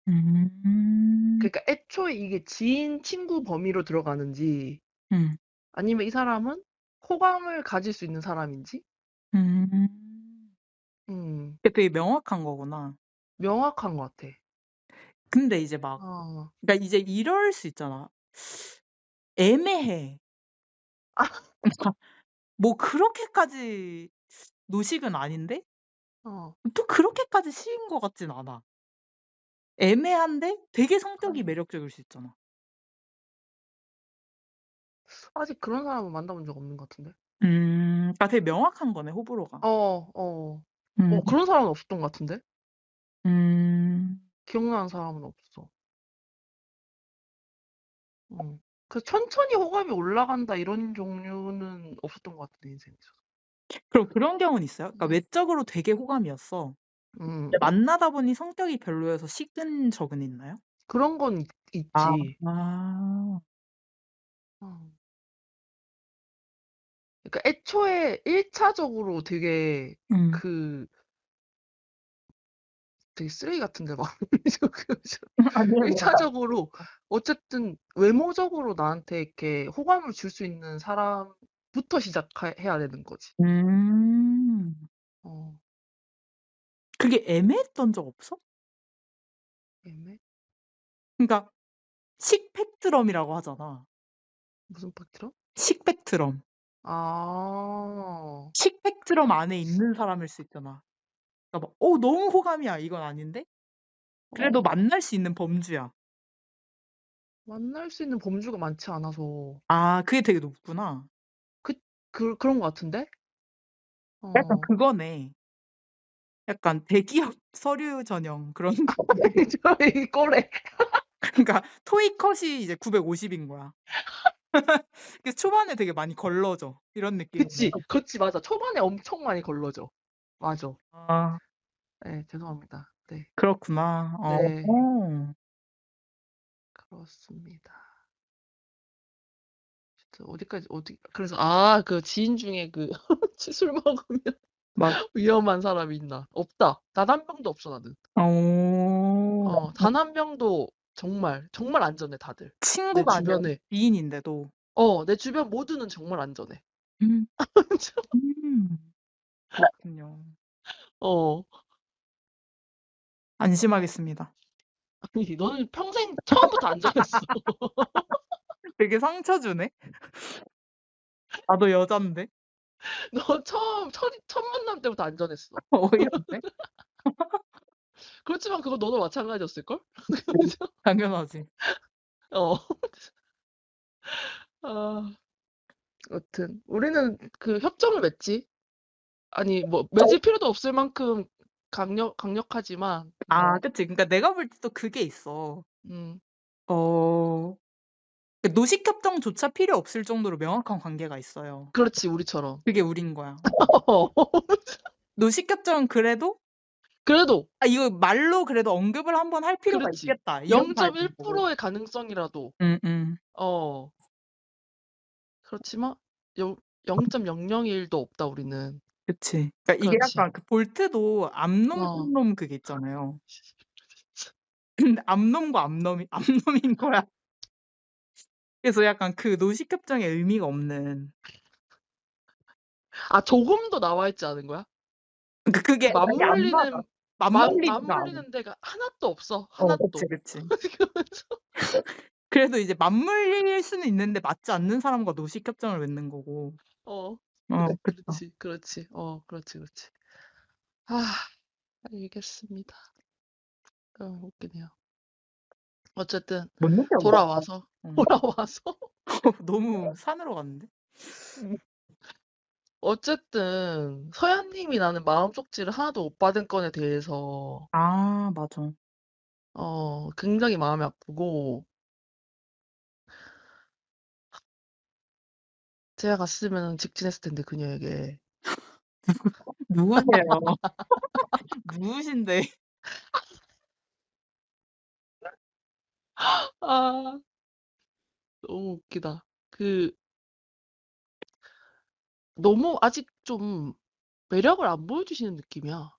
음. 그러니까 애초에 이게 지인 친구 범위로 들어가는지 음. 아니면 이 사람은 호감을 가질 수 있는 사람인지 음. 음 그게 되게 명확한 거구나. 명확한 것 같아. 근데 이제 막 어. 그러니까 이제 이럴 수 있잖아. 애매해. 그러니까 뭐 그렇게까지 노식은 아닌데 어. 또 그렇게까지 식인 것 같진 않아. 애매한데 되게 성격이 음. 매력적일 수 있잖아. 아직 그런 사람은 만나본 적 없는 것 같은데. 그러니까 되게 명확한 거네, 호불호가. 어, 어. 음. 그런 사람은 없었던 것 같은데? 음. 기억나는 사람은 없어. 그래서 천천히 호감이 올라간다 이런 종류는 없었던 것 같은데, 인생에서. 그럼 그런 경우는 있어요? 그러니까 음, 외적으로 되게 호감이었어. 음. 근데 만나다 보니 성격이 별로여서 식은 적은 있나요? 그런 건 아. 있지. 아. 어. 그러니까 애초에 1차적으로 음. 그, 되게 쓰레기 같은데, 막. 아니에요. 1차적으로, 어쨌든, 외모적으로 나한테 이렇게 호감을 줄 수 있는 사람부터 시작해야 되는 거지. 음. 어, 그게 애매했던 적 없어? 애매? 그러니까 식펙트럼이라고 하잖아. 무슨 파티럼? 식펙트럼. 아, 식펙트럼 안에 있는 사람일 수 있잖아. 그러니까 막 너무 호감이야." 이건 아닌데 그래도 어, 만날 수 있는 범주야. 만날 수 있는 범주가 많지 않아서, 아, 그게 되게 높구나. 그, 그런 것 같은데? 약간 어, 그거네. 약간 대기업 서류 전형 그런 거. 저이 꼬레. 그러니까 토익 컷이 이제 950인 거야. 그래서 초반에 되게 많이 걸러져. 이런 느낌이네. 그치, 맞아. 초반에 엄청 많이 걸러져. 맞아. 아, 네, 죄송합니다. 네, 그렇구나. 네, 어. 그렇습니다. 진짜 그래서, 그 지인 중에 술 먹으면 막 위험한 사람이 있나? 없다. 단 한 명도 없어, 나는. 어. 단 한 명도 정말, 정말 안전해, 다들. 내 친구가 아니라 주변에. 지인인데도. 내 주변 모두는 정말 안전해. 음. 음. 그렇군요. 어. 안심하겠습니다. 아니, 너는 평생 처음부터 안전했어. 되게 상처 주네. 나도 여잔데. 너 첫 만남 때부터 안전했어. 어이없네. 그렇지만 그거 너도 마찬가지였을걸? 당연하지. 어. 아, 여튼. 우리는 협정을 맺지. 아니, 뭐, 맺을 필요도 없을 만큼 강력하지만, 아, 그치. 그러니까 내가 볼 때 또 그게 있어. 음, 어 그 노식협정조차 필요 없을 정도로 명확한 관계가 있어요. 그렇지, 우리처럼. 그게 우린 거야. 어. 노식협정은 그래도 그래도, 이거 말로 그래도 언급을 한번 할 필요가 그렇지. 있겠다. 이런 타입인 거고. 0.1%의 가능성이라도, 음음. 어, 그렇지만, 0.001도 없다, 우리는. 그치. 그러니까 이게 그렇지. 약간 그 볼트도 암놈 어. 놈 그게 있잖아요. 근데 암놈과 암놈이 암놈인 거야. 그래서 약간 그 노식협정의 의미가 없는. 아, 조금도 나와 있지 않은 거야? 그 그게 이게 안 맞아. 맞물리지가 않아. 맞물리는 데가 하나도 없어. 그치, 하나도. 그치. 그러면서 그래도 이제 맞물릴 수는 있는데 맞지 않는 사람과 노식협정을 맺는 거고. 어, 그쵸. 그렇지, 그렇지. 그렇지, 그렇지. 아, 알겠습니다. 웃기네요. 어쨌든, 뭔 얘기하고 있었어? 돌아와서, 응. 돌아와서. 너무 산으로 갔는데? 음. 어쨌든, 서현님이 나는 마음 쪽지를 하나도 못 받은 건에 대해서, 아, 맞아. 굉장히 마음이 아프고, 제가 갔으면 직진했을 텐데, 그녀에게. 누구세요? 누구신데? 아, 너무 웃기다. 너무 아직 좀 매력을 안 보여주시는 느낌이야.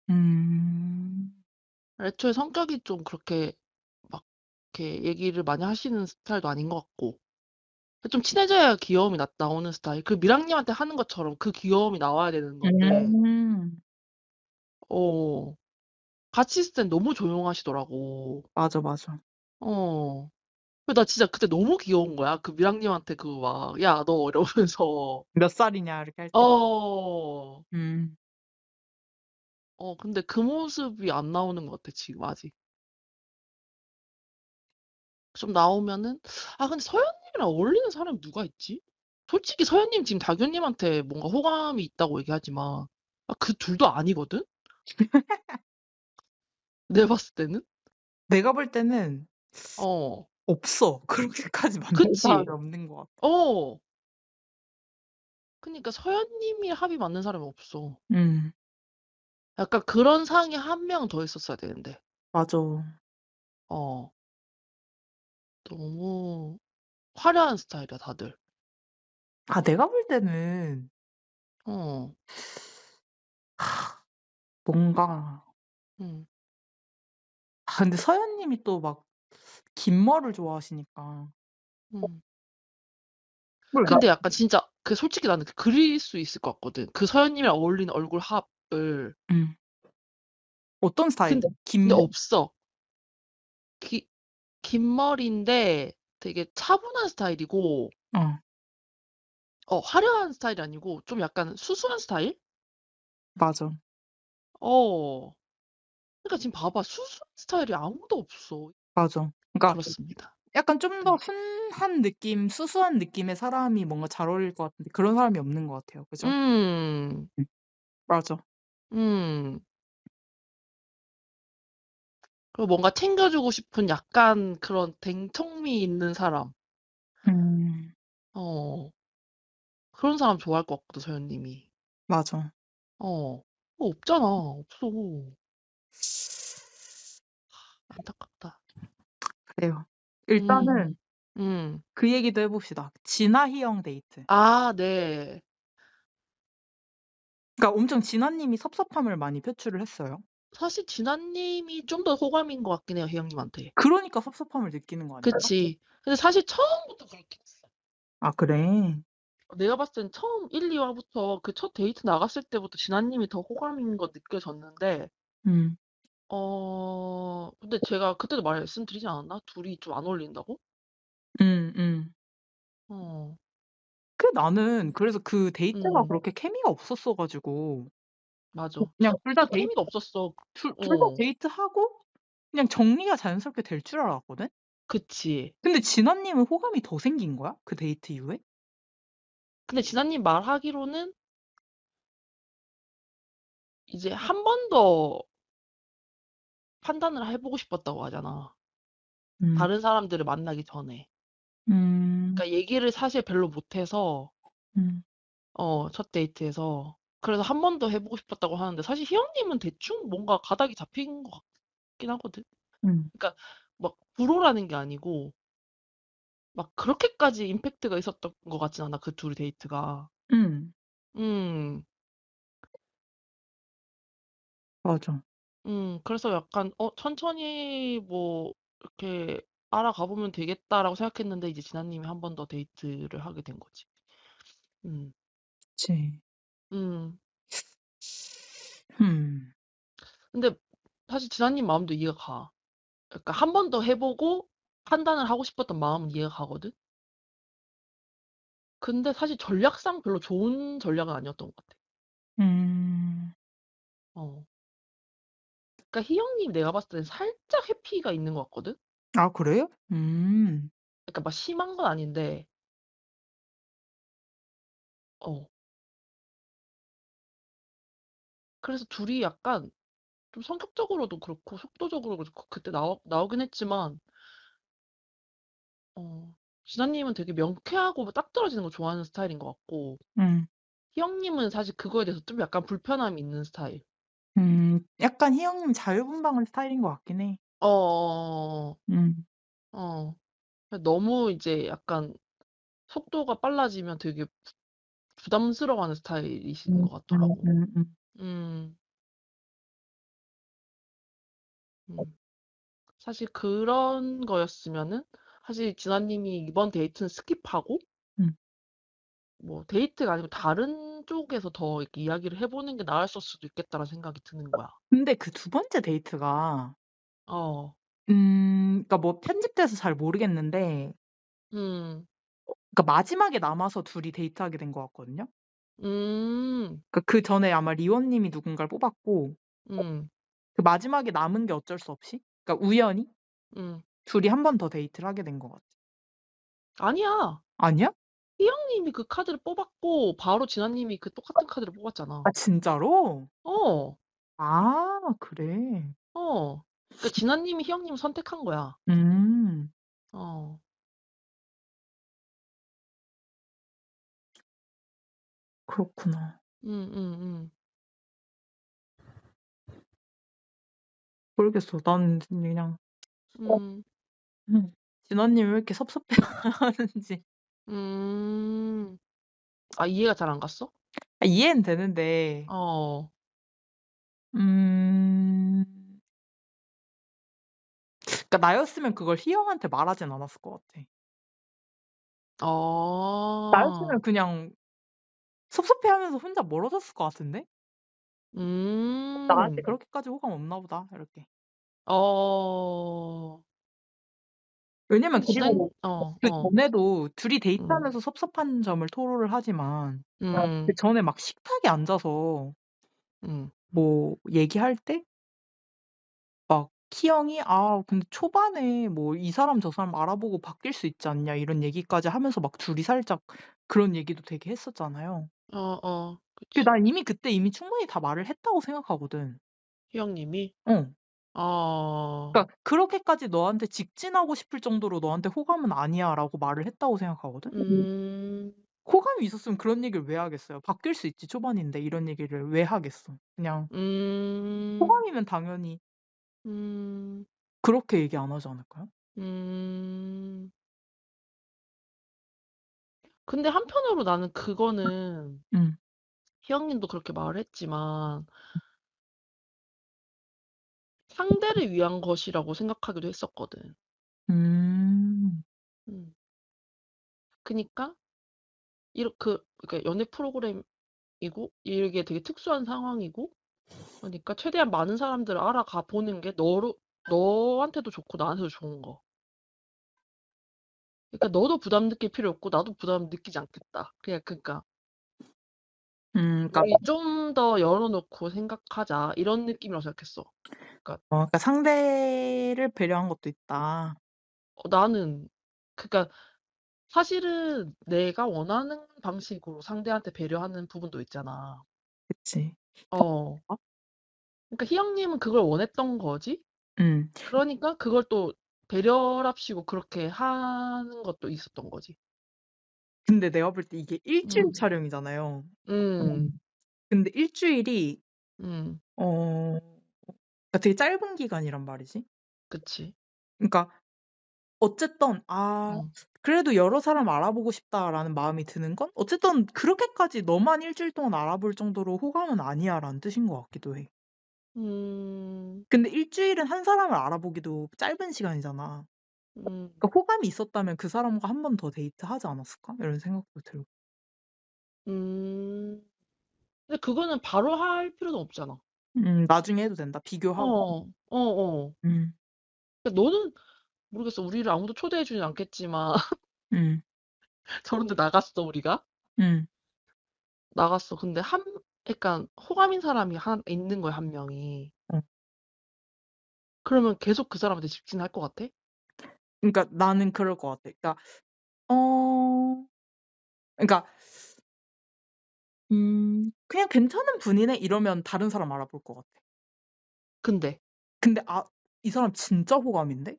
음. 애초에 성격이 좀 그렇게 막 이렇게 얘기를 많이 하시는 스타일도 아닌 것 같고. 좀 친해져야 귀여움이 나오는 스타일. 그 미랑님한테 하는 것처럼 그 귀여움이 나와야 되는 건데, 음. 어, 같이 있을 땐 너무 조용하시더라고. 맞아, 맞아. 어. 나 진짜 그때 너무 귀여운 거야. 그 미랑님한테 야, 너 이러면서. 몇 살이냐 이렇게 할 때. 어, 음. 근데 그 모습이 안 나오는 것 같아, 지금 아직. 좀 나오면은, 근데 서현님이랑 어울리는 사람이 누가 있지? 솔직히 서현님 지금 다교님한테 뭔가 호감이 있다고 얘기하지만, 그 둘도 아니거든? 내가 봤을 때는? 내가 볼 때는 어, 없어. 그렇게까지 만날 사람이 그치? 없는 것 같아. 어, 그니까 서현님이 합이 맞는 사람이 없어. 음. 약간 그런 상이 한 명 더 있었어야 되는데, 맞아. 어, 너무 화려한 스타일이야, 다들. 내가 볼 때는 어, 뭔가 음, 근데 서현 님이 또 막 김머를 좋아하시니까. 음. 몰라. 근데 약간 진짜, 솔직히 나는 그릴 수 있을 것 같거든. 그 서현님이랑 어울리는 얼굴 합을. 음. 어떤 스타일이야? 근데 김머? 없어. 기, 긴 머리인데 되게 차분한 스타일이고, 어. 화려한 스타일이 아니고, 좀 약간 수수한 스타일? 맞아. 어. 그러니까 지금 봐봐. 수수한 스타일이 아무도 없어. 맞아. 그러니까 그렇습니다. 약간 좀 더 음. 순한 느낌, 수수한 느낌의 사람이 뭔가 잘 어울릴 것 같은데 그런 사람이 없는 것 같아요. 그죠? 음, 맞아. 음. 그리고 뭔가 챙겨주고 싶은 약간 그런 댕청미 있는 사람. 음. 어. 그런 사람 좋아할 것 같거든, 서현님이. 맞아. 없잖아. 없어. 안타깝다. 그래요. 일단은 음, 음. 그 얘기도 해 봅시다. 진아희영 데이트. 네. 그러니까 엄청 진아 님이 섭섭함을 많이 표출을 했어요. 사실 진아님이 좀 더 호감인 것 같긴 해요, 혜영님한테. 그러니까 섭섭함을 느끼는 거 아닐까요? 그치. 근데 사실 처음부터 그렇게 했어. 그래? 내가 봤을 땐 처음 1, 2화부터 그 첫 데이트 나갔을 때부터 진아님이 더 호감인 거 느껴졌는데, 음. 근데 제가 그때도 말씀드리지 않았나? 둘이 좀 안 어울린다고? 음. 어, 나는 그래서 그 데이트가 음, 그렇게 케미가 없었어 가지고 맞아. 그냥 둘 다 처음부터 케미가 없었어. 둘 다 어, 데이트하고 그냥 정리가 자연스럽게 될 줄 알았거든? 그치. 근데 진아 님은 호감이 더 생긴 거야? 그 데이트 이후에? 근데 진아님 말하기로는 이제 한 번 더 판단을 해보고 싶었다고 하잖아. 음. 다른 사람들을 만나기 전에. 음. 그러니까 얘기를 사실 별로 못해서 음. 첫 데이트에서 그래서 한 번 더 해보고 싶었다고 하는데 사실 희영님은 대충 뭔가 가닥이 잡힌 것 같긴 하거든. 음. 그러니까 막 불호라는 게 아니고 막 그렇게까지 임팩트가 있었던 것 같진 않아 그 둘이 데이트가. 음. 음, 맞아. 그래서 약간 천천히 뭐 이렇게 알아가 보면 되겠다라고 생각했는데 이제 진아님이 한 번 더 데이트를 하게 된 거지. 음, 그치. 음. 음. 근데 사실 진아님 마음도 이해가 가. 그러니까 한 번 더 해보고 판단을 하고 싶었던 마음은 이해가 가거든. 근데 사실 전략상 별로 좋은 전략은 아니었던 것 같아. 음. 어. 그러니까 희영님 내가 봤을 땐 살짝 회피가 있는 것 같거든. 아, 그래요? 그러니까 막 심한 건 아닌데, 어. 그래서 둘이 약간 좀 성격적으로도 그렇고 속도적으로도 그렇고 그때 나오긴 했지만, 어. 진아님은 되게 명쾌하고 딱 떨어지는 거 좋아하는 스타일인 것 같고, 음. 희영님은 사실 그거에 대해서 좀 약간 불편함이 있는 스타일. 약간 희영님 자유분방한 스타일인 것 같긴 해. 어, 어, 음. 어. 너무 이제 약간 속도가 빨라지면 되게 부담스러워하는 스타일이신 것 같더라고. 음. 음, 음. 사실 그런 거였으면은 사실 진아님이 이번 데이트는 스킵하고 음. 뭐 데이트가 아니고 다른 쪽에서 더 이렇게 이야기를 해보는 게 나았을 수도 있겠다라는 생각이 드는 거야. 근데 그 두 번째 데이트가 어, 그러니까 뭐 편집돼서 잘 모르겠는데 음, 그러니까 마지막에 남아서 둘이 데이트하게 된 것 같거든요. 음, 그러니까 그 전에 아마 리원 님이 누군가를 뽑았고 음, 그 마지막에 남은 게 어쩔 수 없이 그러니까 우연히 음. 둘이 한 번 더 데이트를 하게 된 것 같아. 아니야. 아니야? 희영님이 그 카드를 뽑았고 바로 진아님이 그 똑같은 카드를 아, 뽑았잖아. 진짜로? 어, 아, 그래. 어. 그러니까 진아님이 희영님을 선택한 거야. 음. 어, 그렇구나. 음, 음, 모르겠어. 나는 그냥 음, 진아 님이 왜 이렇게 섭섭해하는지. 아, 이해가 잘 안 갔어? 아, 이해는 되는데 어, 음 그러니까 나였으면 그걸 희영한테 말하진 않았을 것 같아. 나였으면 어, 그냥 섭섭해하면서 혼자 멀어졌을 것 같은데? '나한테 음, 그렇게까지 호감 없나 보다.' 이렇게. 어, 왜냐면 근데 진한, 그리고 어, 그전에도 둘이 음, 데이트하면서 섭섭한 점을 토로를 하지만 음, 그전에 막 식탁에 앉아서 음, 뭐 얘기할 때 막 키영이 "아 근데 초반에 뭐 이 사람 저 사람 알아보고 바뀔 수 있지 않냐." 이런 얘기까지 하면서 막 둘이 살짝 그런 얘기도 되게 했었잖아요. 근데 그치. 난 이미 충분히 다 말을 했다고 생각하거든. 희영님이, 어. 어, 그러니까 "그렇게까지 너한테 직진하고 싶을 정도로 너한테 호감은 아니야."라고 말을 했다고 생각하거든. 음, 호감이 있었으면 그런 얘기를 왜 하겠어요. "바뀔 수 있지 초반인데." 이런 얘기를 왜 하겠어. 그냥 음, 호감이면 당연히 음, 그렇게 얘기 안 하지 않을까요? 음. 근데 한편으로 나는 그거는 음. 희영님도 그렇게 말을 했지만 상대를 위한 것이라고 생각하기도 했었거든. 음. 음. 그니까 이렇게 그러니까 연애 프로그램이고 이게 되게 특수한 상황이고 그러니까 최대한 많은 사람들을 알아가 보는 게 너한테도 좋고 나한테도 좋은 거. 그러니까 너도 부담 느낄 필요 없고 나도 부담 느끼지 않겠다. 그냥 그러니까 그러니까 우리 좀 더 열어놓고 생각하자 이런 느낌이라고 생각했어. 그러니까 그러니까 상대를 배려한 것도 있다. 나는 그러니까 사실은 내가 원하는 방식으로 상대한테 배려하는 부분도 있잖아. 그치. 어. 어? 그러니까 희영님은 그걸 원했던 거지. 음. 그러니까 그걸 또 배려랍시고 그렇게 하는 것도 있었던 거지. 근데 내가 볼 때 이게 일주일 음. 촬영이잖아요. 음. 근데 일주일이 음. 어 그러니까 되게 짧은 기간이란 말이지. 그치. 그러니까 어쨌든 음. 그래도 '여러 사람 알아보고 싶다.'라는 마음이 드는 건 어쨌든 '그렇게까지 너만 일주일 동안 알아볼 정도로 호감은 아니야.'라는 뜻인 것 같기도 해. 음. 근데 일주일은 한 사람을 알아보기도 짧은 시간이잖아. 음. 그러니까 호감이 있었다면 '그 사람과 한 번 더 데이트하지 않았을까?' 이런 생각도 들고. 음. 근데 그거는 바로 할 필요는 없잖아. 나중에 해도 된다. 비교하고. 어. 어어. 음. 그러니까 너는 모르겠어. 우리를 아무도 초대해 주진 않겠지만 음. 저런 데 나갔어 우리가. 음. 나갔어. 근데 그러니까 호감인 사람이 있는 거야, 한 명이. 어. 그러면 계속 그 사람한테 직진할 것 같아? 그러니까 나는 그럴 것 같아. 그러니까 어 그러니까 그냥 '괜찮은 분이네.' 이러면 다른 사람 알아볼 것 같아. 근데 근데 '아 이 사람 진짜 호감인데?'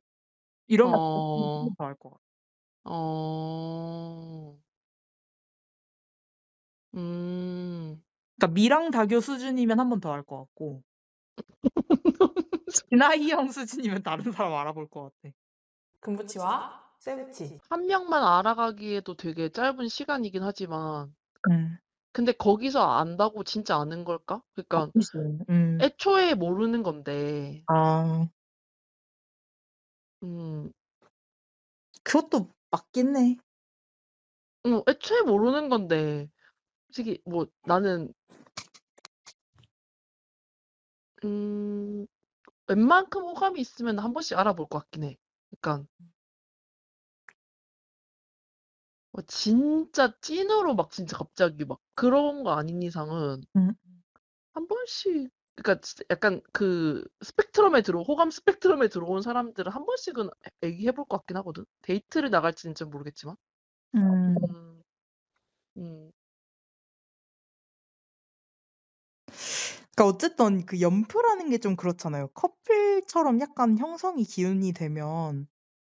이러면 다른 사람 한 어. 번 더 할 것 같아. 어. 음. 그러니까 미랑 다교 수준이면 한 번 더 할 것 같고 진아이 형 수준이면 다른 사람 알아볼 것 같아. 금부치와 쇠붙이. 한 명만 알아가기에도 되게 짧은 시간이긴 하지만 음. 근데 거기서 안다고 진짜 아는 걸까? 그러니까 아니지. 음. 애초에 모르는 건데 아 음 그것도 맞긴 해. 애초에 모르는 건데 솔직히 뭐 나는 음 웬만큼 호감이 있으면 한 번씩 알아볼 것 같긴 해. 그러니까 뭐 진짜 찐으로 막 진짜 갑자기 막 그런 거 아닌 이상은 음. 한 번씩 그러니까 진짜 약간 그 호감 스펙트럼에 들어온 사람들은 한 번씩은 얘기해 볼 것 같긴 하거든. 데이트를 나갈지는 좀 모르겠지만. 음. 음. 음. 그러니까 어쨌든 그 연프라는 게 좀 그렇잖아요. 커플처럼 약간 형성이 기운이 되면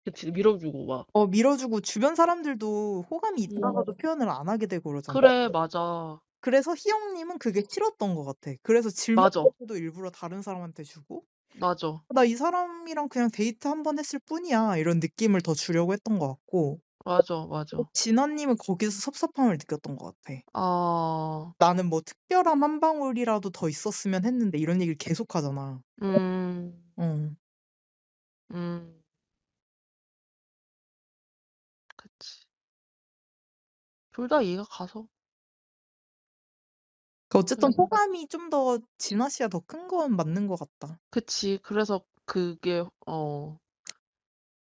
그치. 밀어주고 막. 밀어주고 주변 사람들도 호감이 음. 있다가도 표현을 안 하게 되고 그러잖아. 그래. 맞아. 그래서 희영 님은 그게 싫었던 것 같아. 그래서 질문 맞아. 카드도 일부러 다른 사람한테 주고 맞아. '나 이 사람이랑 그냥 데이트 한 번 했을 뿐이야.' 이런 느낌을 더 주려고 했던 것 같고 맞아, 맞아. 진아 님은 거기서 섭섭함을 느꼈던 것 같아. 아. '나는 뭐 특별함 한 방울이라도 더 있었으면 했는데.' 이런 얘기를 계속하잖아. 음. 어. 음. 그치. 둘 다 이해가 가서. 어쨌든 그래서 호감이 좀 더 진아 씨가 더 큰 건 맞는 것 같다. 그치. 그래서 그게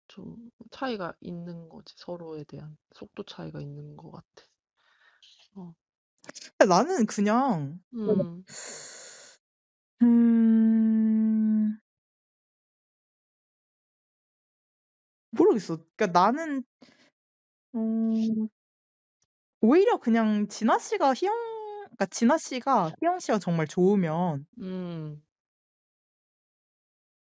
좀 차이가 있는 거지. 서로에 대한 속도 차이가 있는 것 같아. 어. 근데 나는 그냥 음. 음 모르겠어. 그러니까 나는 어 오히려 그냥 진아 씨가 희영 씨가 정말 좋으면 음.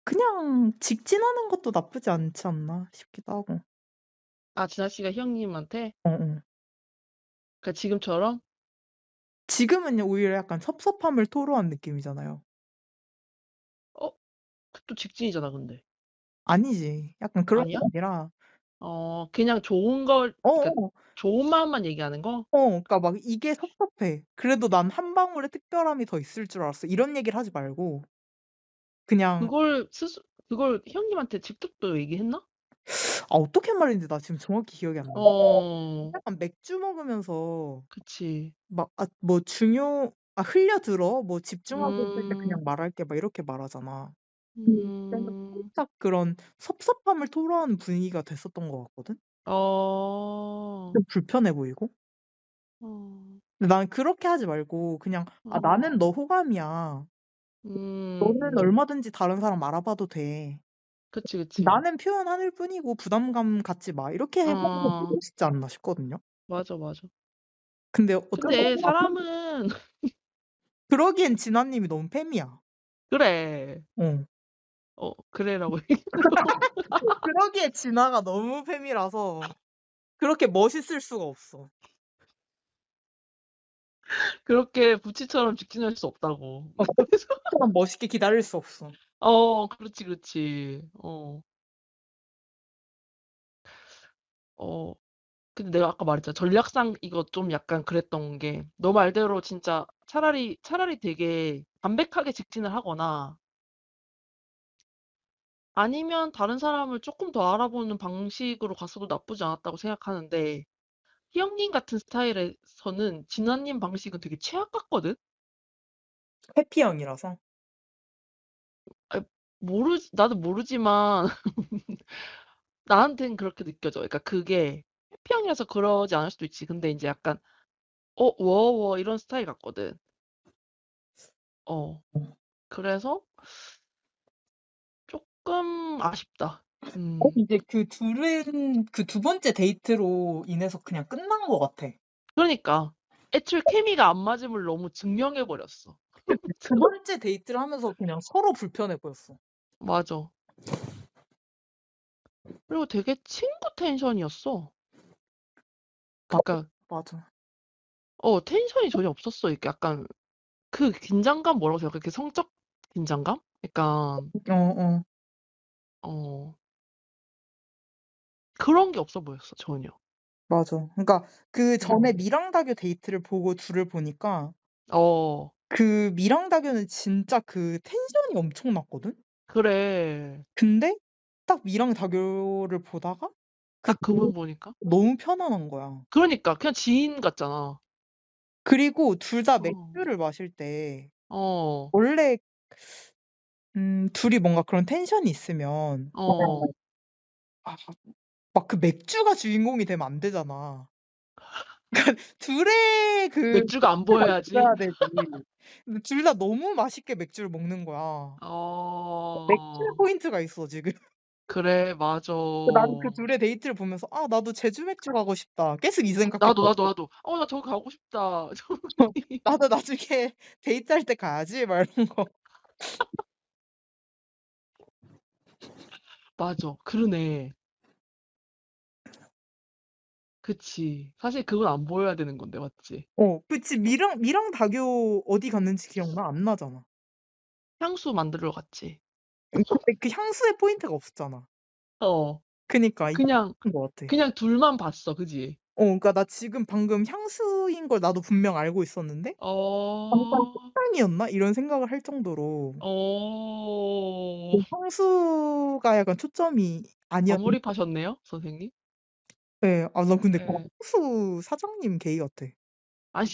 그냥 직진하는 것도 나쁘지 않지 않나 싶기도 하고. 아 진아 씨가 희영님한테? 어어. 그러니까 지금처럼? 지금은 오히려 약간 섭섭함을 토로한 느낌이잖아요. 어 그 또 직진이잖아 근데. 아니지. 약간 그런 게 아니야? 아니라 그냥 좋은 걸 그러니까 어어. 좋은 마음만 얘기하는 거? 그러니까 막 "이게 섭섭해. 그래도 난 한 방울의 특별함이 더 있을 줄 알았어." 이런 얘기를 하지 말고 그냥 그걸 희영님한테 직접 또 얘기했나? 어떻게 말했는지 나 지금 정확히 기억이 안 나. 어. 약간 맥주 먹으면서 그치. 막 뭐 "흘려들어. 뭐 집중하고 있을 때 음. 그냥 말할게." 막 이렇게 말하잖아. 그러면 음. 살짝 그런 섭섭함을 토로하는 분위기가 됐었던 것 같거든. 어. 좀 불편해 보이고. 어. 근데 나는 그렇게 하지 말고 그냥 "아 어. 나는 너 호감이야. 너는 음. 얼마든지 다른 사람 알아봐도 돼. 그치, 그치. 나는 표현하는 뿐이고 부담감 갖지 마." 이렇게 해 보는 게 어. 멋있지 않나 싶거든요. 맞아, 맞아. 근데 어쩔 수 근데 없잖아. 사람은 그러기엔 진아 님이 너무 팸이야. 그래. 어. 그래라고 얘기하고. 그러기에 진아가 너무 팸이라서 그렇게 멋있을 수가 없어. 그렇게 부치처럼 직진할 수 없다고. 어 처럼 멋있게 기다릴 수 없어. 그렇지, 그렇지. 어, 근데 내가 아까 말했잖아. 전략상 이거 좀 약간 그랬던 게, 너 말대로 진짜 차라리 되게 담백하게 직진을 하거나, 아니면 다른 사람을 조금 더 알아보는 방식으로 갔어도 나쁘지 않았다고 생각하는데, 희영님 같은 스타일에서는 진아님 방식은 되게 최악 같거든? 회피형이라서. 아, 나도 모르지만, 나한텐 그렇게 느껴져. 그러니까 그게 해피형이라서 그러지 않을 수도 있지. 근데 이제 약간, 워워, 이런 스타일 같거든. 어, 그래서 조금 아쉽다. 이제 그 둘은 그 두 번째 데이트로 인해서 그냥 끝난 것 같아. 그러니까, 애초에 케미가 안 맞음을 너무 증명해버렸어. 두 번째 데이트를 하면서 그냥 서로 불편해 보였어. 맞아. 그리고 되게 친구 텐션이었어. 맞아. 그니까, 맞아. 텐션이 전혀 없었어. 이렇게 약간, 그 긴장감 뭐라고 생각해? 그 성적 긴장감? 약간, 어어. 어, 그런 게 없어 보였어, 전혀. 맞아. 그러니까 그 전에 음, 미랑다교 데이트를 보고 둘을 보니까 어, 그 미랑다교는 진짜 그 텐션이 엄청났거든? 그래. 근데 딱 미랑다교를 보다가 그 딱 둘이 그분 보니까. 너무 편안한 거야. 그러니까, 그냥 지인 같잖아. 그리고 둘 다 어, 맥주를 마실 때 어, 원래 둘이 뭔가 그런 텐션이 있으면 어. 아 막 그 맥주가 주인공이 되면 안 되잖아. 둘의 그 맥주가 안 포인트가 보여야지. 있어야 되지. 근데 둘 다 너무 맛있게 맥주를 먹는 거야. 맥주에 어, 포인트가 있어 지금. 그래, 맞아. 나는 그 둘의 데이트를 보면서 '아 나도 제주 맥주 가고 싶다.' 계속 이 생각했거든. 나도. 나 저기 가고 싶다. 나도 나중에 데이트할 때 가야지 막 이런 거. 맞아. 그러네. 그치. 사실 그건 안 보여야 되는 건데, 맞지? 그치. 미랑 다교 어디 갔는지 기억나? 안 나잖아. 향수 만들러 갔지. 근데 그 향수에 포인트가 없었잖아. 어, 그니까 이게 그냥, 그런 것 같아. 그냥 둘만 봤어. 그지? 그러니까 나 지금 방금 향수인 걸 나도 분명 알고 있었는데 '잠깐 어, 속상이었나?' 이런 생각을 할 정도로 어, 그 향수가 약간 초점이 아니었던. 과몰입하셨네요, 선생님? 예. 아 나 근데 그 예. 향수 사장님 게이 같아. 아니,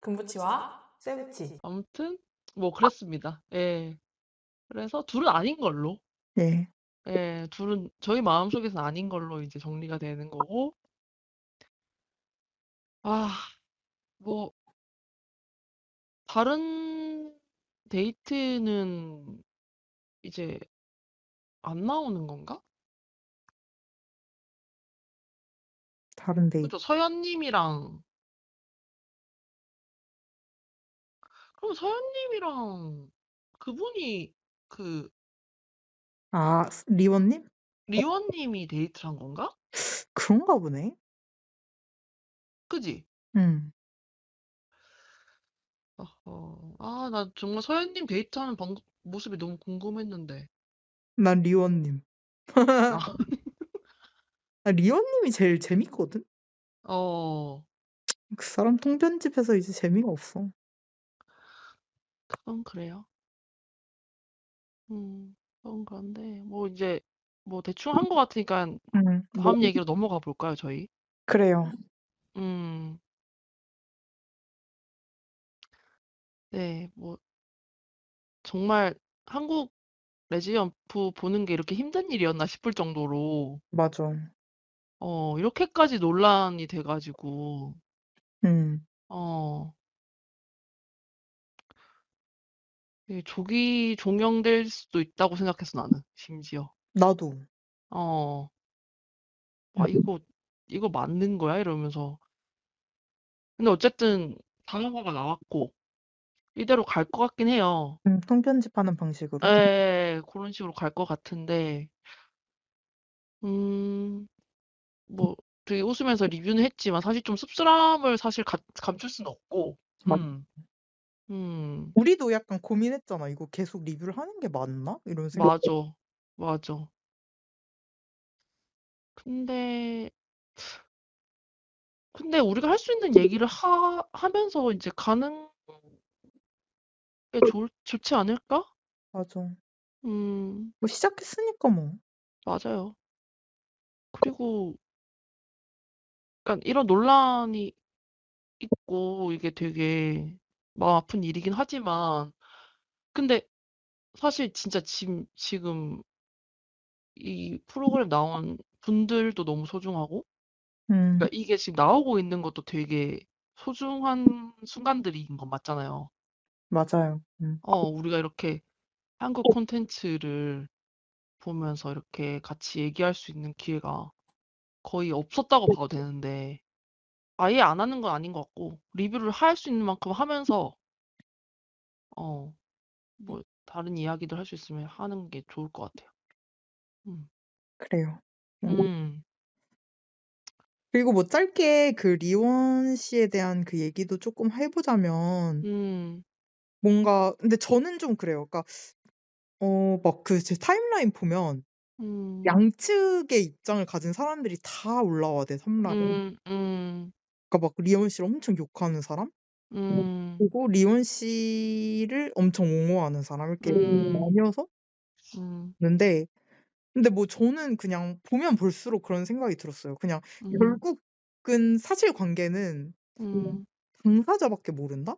금부치와 세부치. 아무튼, 뭐, 그랬습니다. 예. 그래서 둘은 아닌 걸로. 네. 예, 둘은 저희 마음속에서는 아닌 걸로 이제 정리가 되는 거고. 아, 뭐, 다른 데이트는 이제 안 나오는 건가? 다른 데이. 그죠? 그럼 서연님이랑 그분이 그 아 리원님? 리원님이 데이트를 한 건가? 그런가 보네. 그지? 음. 나 정말 서연님 데이트하는 모습이 너무 궁금했는데. 난 리원님. 아, 아 리원님이 제일 재밌거든. 어, 그 사람 통편집해서 이제 재미가 없어. 그건 그래요. 그건 그런데, 뭐 이제, 뭐 대충 한 것 같으니까 뭐 다음 얘기로 넘어가 볼까요, 저희? 그래요. 음, 네, 뭐, 정말 한국 레지던프 보는 게 이렇게 힘든 일이었나 싶을 정도로, 맞아. 이렇게까지 논란이 돼가지고, 음. 어, 조기 종영될 수도 있다고 생각했어, 나는, 심지어. 나도. 어, 음. 이거 맞는 거야? 이러면서. 근데 어쨌든, 단어가 나왔고, 이대로 갈 것 같긴 해요. 통편집하는 방식으로. 예, 그런 식으로 갈 것 같은데, 음, 뭐, 되게 웃으면서 리뷰는 했지만, 사실 좀 씁쓸함을 사실 감출 수는 없고, 맞 음, 우리도 약간 고민했잖아. '이거 계속 리뷰를 하는 게 맞나?' 이런 생각. 맞아, 맞아. 근데, 우리가 할 수 있는 얘기를 하면서 이제 가는 게 좋지 않을까? 맞아. 음, 뭐 시작했으니까 뭐. 맞아요. 그리고, 약간 이런 논란이 있고, 이게 되게 마음 아픈 일이긴 하지만, 근데 사실 진짜 지금 이 프로그램 나온 분들도 너무 소중하고, 음. 그러니까 이게 지금 나오고 있는 것도 되게 소중한 순간들인 건 맞잖아요. 맞아요. 우리가 이렇게 한국 콘텐츠를 보면서 이렇게 같이 얘기할 수 있는 기회가 거의 없었다고 봐도 되는데, 아예 안 하는 건 아닌 것 같고, 리뷰를 할 수 있는 만큼 하면서, 어, 뭐, 다른 이야기들 할 수 있으면 하는 게 좋을 것 같아요. 음, 그래요. 음. 음, 그리고 뭐 짧게 그 리원 씨에 대한 그 얘기도 쪼끔 해 보자면, 음, 뭔가 근데 저는 좀 그래요. 그러니까 막 그 제 타임라인 보면 음, 양측의 입장을 가진 사람들이 다 올라와 돼, 삼라에. 음, 음, 그러니까 막 리원 씨를 엄청 욕하는 사람, 음, 그리고 리원 씨를 엄청 옹호하는 사람, 이렇게 음, 나뉘어서 음, 있는데, 근데 뭐 저는 그냥 보면 볼수록 그런 생각이 들었어요. 그냥 음, 결국은 사실관계는 음, 당사자밖에 모른다?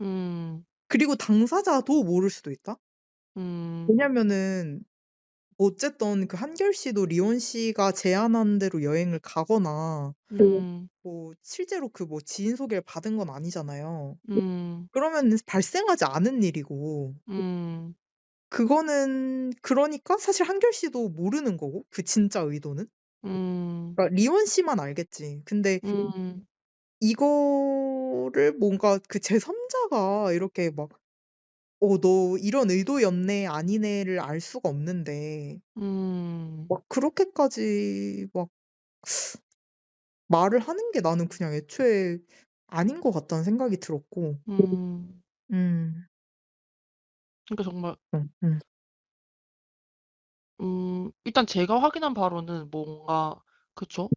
음, 그리고 당사자도 모를 수도 있다? 음, 왜냐면은 어쨌든 그 한결 씨도 리원 씨가 제안한 대로 여행을 가거나 음, 뭐 실제로 그 뭐 지인 소개를 받은 건 아니잖아요. 음, 그러면은 발생하지 않은 일이고, 음, 그거는 그러니까 사실 한결 씨도 모르는 거고, 그 진짜 의도는. 음, 그러니까 리원 씨만 알겠지. 근데 음, 이거를 뭔가 그 제3 자가 이렇게 막 너 이런 의도였네, 아니네."를 알 수가 없는데 음, 막 그렇게까지 막 말을 하는 게 나는 그냥 애초에 아닌 것 같다는 생각이 들었고. 음. 음. 그러니까 정말, 음. 일단 제가 확인한 바로는 뭔가, 그쵸?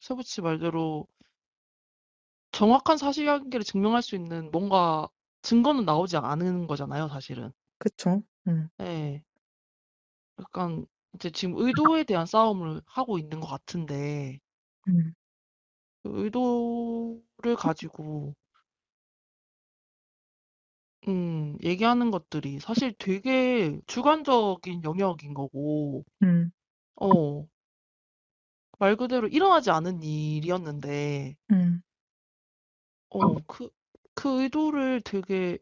세부치 말대로 정확한 사실관계를 증명할 수 있는 뭔가 증거는 나오지 않은 거잖아요, 사실은. 그쵸. 예. 약간 이제 지금 의도에 대한 싸움을 하고 있는 것 같은데, 음. 그 의도를 가지고, 얘기하는 것들이 사실 되게 주관적인 영역인 거고, 음. 어, 말 그대로 일어나지 않은 일이었는데, 음. 그 의도를 되게,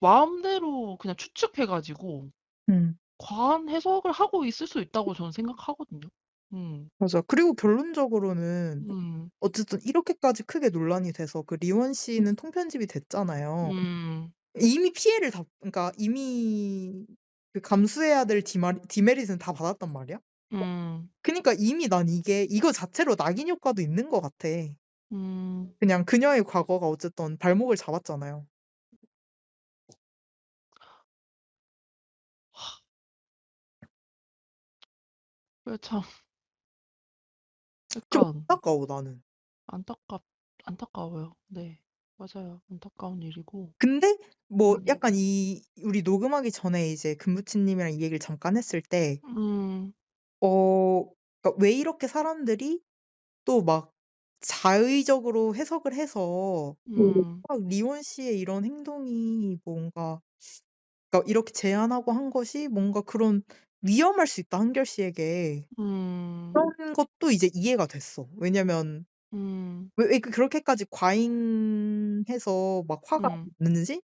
마음대로 그냥 추측해가지고, 음. 과한 해석을 하고 있을 수 있다고 저는 생각하거든요. 음, 맞아. 그리고 결론적으로는 음, 어쨌든 이렇게까지 크게 논란이 돼서 그 리원 씨는 통편집이 됐잖아요. 음, 이미 피해를 다, 그러니까 이미 그 감수해야 될 디메리트는 다 받았단 말이야. 음, 그니까 이미 난 이거 자체로 낙인 효과도 있는 것 같아. 음. 그냥 그녀의 과거가 어쨌든 발목을 잡았잖아요. 그게 참, 좀 약간, 안타까워 나는. 안타깝, 안타까워요. 네, 맞아요. 안타까운 일이고, 근데 뭐 음, 약간 우리 녹음하기 전에 이제 금부치 님이랑 이 얘기를 잠깐 했을 때 음, 그러니까 왜 이렇게 사람들이 또 막 자의적으로 해석을 해서 음, 막 리원 씨의 이런 행동이 뭔가, 그러니까 이렇게 제안하고 한 것이 뭔가 그런 위험할 수 있다, 한결 씨에게. 음, 그런 것도 이제 이해가 됐어. 왜냐면 음, 왜 그렇게까지 과잉해서 막 화가 음, 났는지?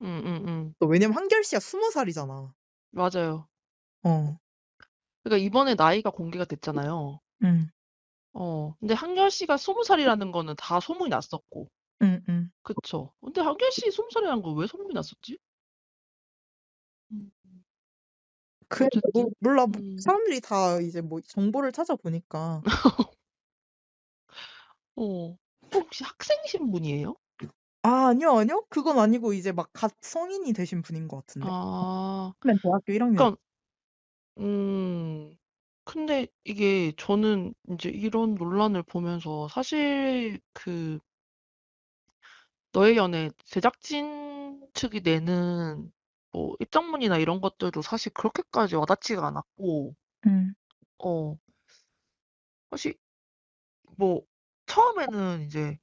음. 또 왜냐면 한결 씨가 20 살이잖아. 맞아요. 어. 그러니까 이번에 나이가 공개가 됐잖아요. 음. 근데 한결 씨가 20살이라는 거는 다 소문이 났었고, 음음. 그쵸. 근데 한결 씨 20살이라는 거 왜 소문이 났었지? 음. 그래 뭐 어쨌든. 몰라. 뭐 음. 사람들이 다 이제 뭐 정보를 찾아보니까. 어. 혹시 학생 신분이에요? 아 아니요, 아니요. 그건 아니고 이제 막 갓 성인이 되신 분인 것 같은데. 아. 처음엔 대학교 1학년. 그러니까 음. 근데 이게 저는 인제 이런 논란을 보면서 사실 그 너의 연애 제작진 측이 내는 뭐 입장문이나 이런 것들도 사실 그렇게까지 와닿지가 않았고 음. 어 사실 뭐 처음에는 이제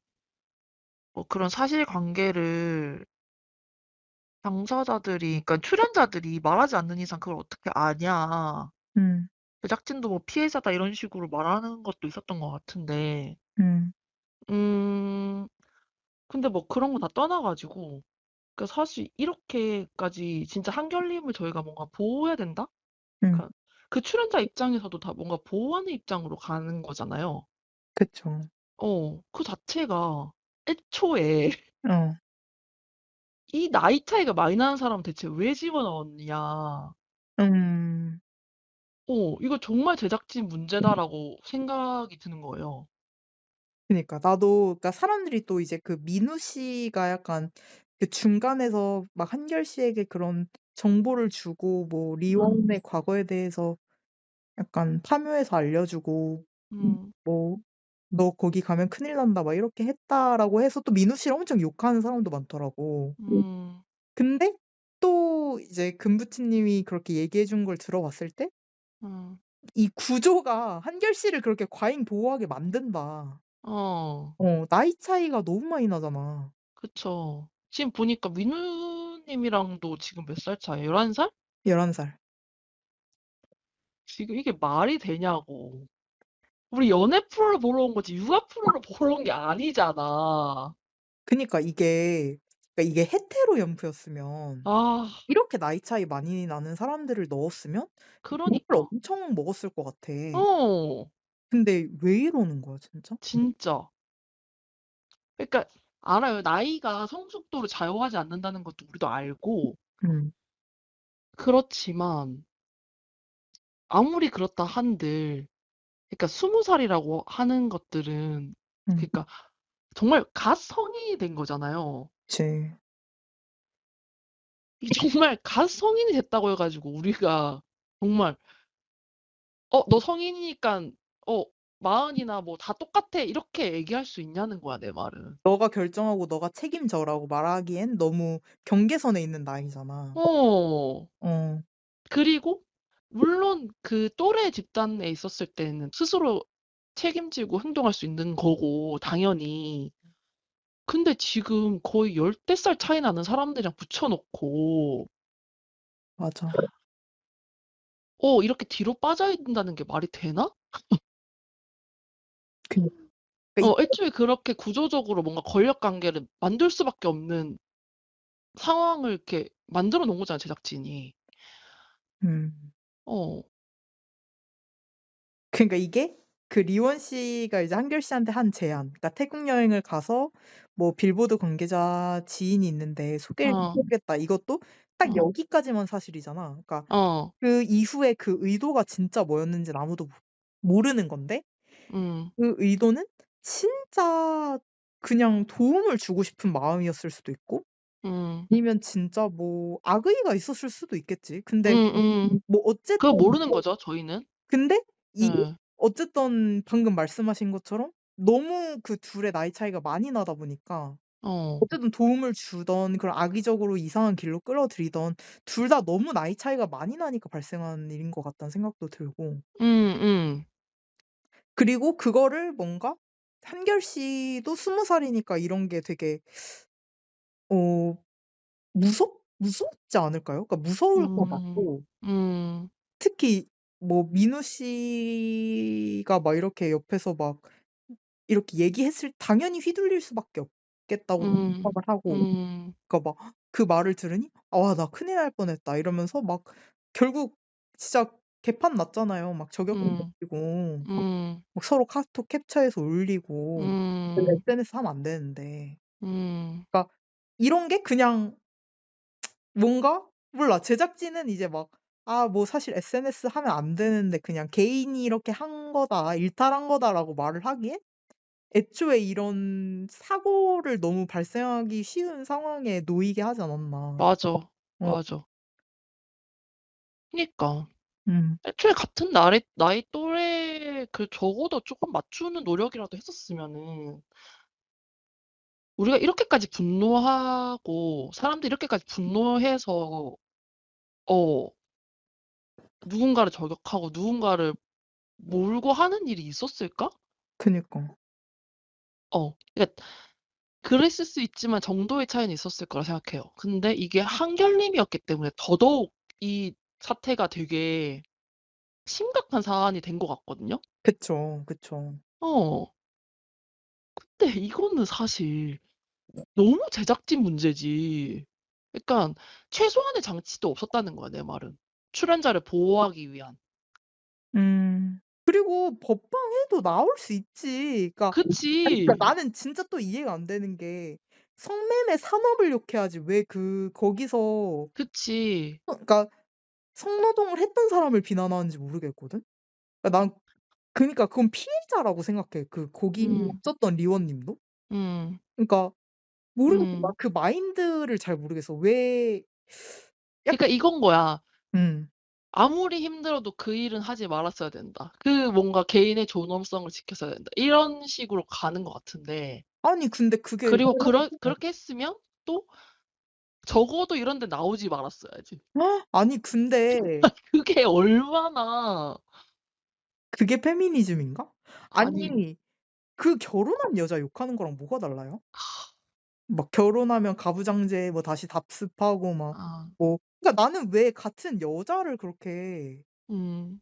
뭐 그런 사실관계를 당사자들이 그러니까 출연자들이 말하지 않는 이상 그걸 어떻게 아냐. 음. 제작진도 뭐 피해자다 이런 식으로 말하는 것도 있었던 것 같은데 음. 음 근데 뭐 그런 거 다 떠나 가지고 그러니까 사실 이렇게까지 진짜 한결님을 저희가 뭔가 보호해야 된다? 음. 그러니까 그 출연자 입장에서도 다 뭔가 보호하는 입장으로 가는 거잖아요. 그쵸. 그 자체가 애초에 어. 이 나이 차이가 많이 나는 사람은 대체 왜 집어넣었냐. 음. 이거 정말 제작진 문제다라고 생각이 드는 거예요. 그니까 나도 그러니까 사람들이 또 이제 그 민우 씨가 약간 그 중간에서 막 한결 씨에게 그런 정보를 주고 뭐 리원의 과거에 대해서 약간 파묘해서 알려주고 음, 뭐 "너 거기 가면 큰일 난다." 막 이렇게 했다라고 해서 또 민우 씨를 엄청 욕하는 사람도 많더라고. 음, 근데 또 이제 금부치님이 그렇게 얘기해 준 걸 들어봤을 때 음, 이 구조가 한결 씨를 그렇게 과잉 보호하게 만든다. 어, 나이 차이가 너무 많이 나잖아. 그쵸. 지금 보니까 민우님이랑도 지금 몇 살 차이에요? 11살? 11 살. 지금 이게 말이 되냐고. 우리 연애 프로를 보러 온 거지, 육아 프로를 보러 온 게 아니잖아. 그니까 이게 헤테로 연프였으면 아, 이렇게 나이 차이 많이 나는 사람들을 넣었으면 욕을 그러니까. 엄청 먹었을 것 같아. 어, 근데 왜 이러는 거야 진짜? 진짜. 그러니까 알아요. 나이가 성숙도를 좌우하지 않는다는 것도 우리도 알고, 음. 그렇지만 아무리 그렇다 한들, 그러니까 20살이라고 하는 것들은, 음. 그러니까 정말 갓 성인이 된 거잖아요. 그치. 이 정말 갓 성인이 됐다고 해가지고 우리가 정말 너 성인이니까 어 마흔이나 뭐 다 똑같아 이렇게 얘기할 수 있냐는 거야 내 말은. "너가 결정하고 너가 책임져라고 말하기엔 너무 경계선에 있는 나이잖아." 어 어. 그리고 물론 그 또래 집단에 있었을 때는 스스로 책임지고 행동할 수 있는 거고 당연히. 근데 지금 거의 열댓 살 차이 나는 사람들이랑 붙여놓고 맞아. 이렇게 뒤로 빠져야 된다는 게 말이 되나? 그니까 이 애초에 그렇게 구조적으로 뭔가 권력 관계를 만들 수밖에 없는 상황을 이렇게 만들어 놓은 거잖아요, 제작진이. 음. 어, 그러니까 이게 그 리원 씨가 이제 한결 씨한테 한 제안, 그러니까 태국 여행을 가서 뭐 빌보드 관계자 지인이 있는데 소개를 해 어, 주겠다. 이것도 딱 어, 여기까지만 사실이잖아. 그러니까 어, 그 이후에 그 의도가 진짜 뭐였는지는 아무도 모르는 건데 음, 그 의도는 진짜 그냥 도움을 주고 싶은 마음이었을 수도 있고 음, 아니면 진짜 뭐 악의가 있었을 수도 있겠지. 근데 음, 음. 뭐 어쨌든 그거 모르는 거죠, 저희는. 근데 이게 예, 어쨌든 방금 말씀하신 것처럼 너무 그 둘의 나이 차이가 많이 나다 보니까 어, 어쨌든 도움을 주든 그런 악의적으로 이상한 길로 끌어들이든 둘 다 너무 나이 차이가 많이 나니까 발생한 일인 것 같다는 생각도 들고 음, 음, 그리고 그거를 뭔가 한결 씨도 20 살이니까 이런 게 되게 어 무섭지 않을까요? 그러니까 무서울 것 음, 같고 음, 특히 뭐 민우 씨가 막 이렇게 옆에서 막 이렇게 얘기했을 당연히 휘둘릴 수밖에 없겠다고 음, 생각을 하고 음, 그러니까 막 그 말을 들으니 '아 나 큰일 날 뻔했다.' 이러면서 막 결국 진짜 개판 났잖아요. 막 저격도 음, 벌이고 음, 막 서로 카톡 캡처해서 올리고 음, SNS 하면 안 되는데. 음. 그러니까 이런 게 그냥 뭔가 몰라. 제작진은 이제 막 "아 뭐 사실 SNS 하면 안 되는데 그냥 개인이 이렇게 한 거다. 일탈한 거다."라고 말을 하기에 애초에 이런 사고를 너무 발생하기 쉬운 상황에 놓이게 하지 않았나. 맞아. 어. 맞아. 그니까. 음. 애초에 같은 나이 또래 그 적어도 쪼끔 맞추는 노력이라도 했었으면은 우리가 이렇게까지 분노하고 사람들이 이렇게까지 분노해서 어 누군가를 저격하고 누군가를 몰고 하는 일이 있었을까? 그니까. 그러니까 그랬을 수 있지만 정도의 차이는 있었을 거라 생각해요. 근데 이게 한결림이었기 때문에 더더욱 이 사태가 되게 심각한 사안이 된 것 같거든요. 그쵸, 그쵸. 어. 근데 이거는 사실 너무 제작진 문제지. 그러니깐 최소한의 장치도 없었다는 거야, 내 말은. 출연자를 보호하기 위한. 그리고 법방해도 나올 수 있지. 그러니까 그치. 나는 진짜 또 이해가 안 되는 게 성매매 산업을 욕해야지 왜 거기서 그치. 그러니까 성노동을 했던 사람을 비난하는지 모르겠거든. 난 그니까 그건 피해자라고 생각해. 거기 음. 없었던 리원님도. 음. 그러니까 모르겠어. 나 음. 그 마인드를 잘 모르겠어. 왜 약 그러니까 이건 거야. 음. 아무리 힘들어도 그 일은 하지 말았어야 된다. 뭔가 개인의 존엄성을 지켰어야 된다. 이런 식으로 가는 것 같은데 아니 근데 그게 그리고 그렇게 했으면 또 적어도 이런 데 나오지 말았어야지. 아니 근데 그게 얼마나 그게 페미니즘인가? 아니 아니 그 결혼한 여자 욕하는 거랑 뭐가 달라요? 막 결혼하면 가부장제 뭐 다시 답습하고 막 아 뭐 그러니까 나는 왜 같은 여자를 그렇게 음.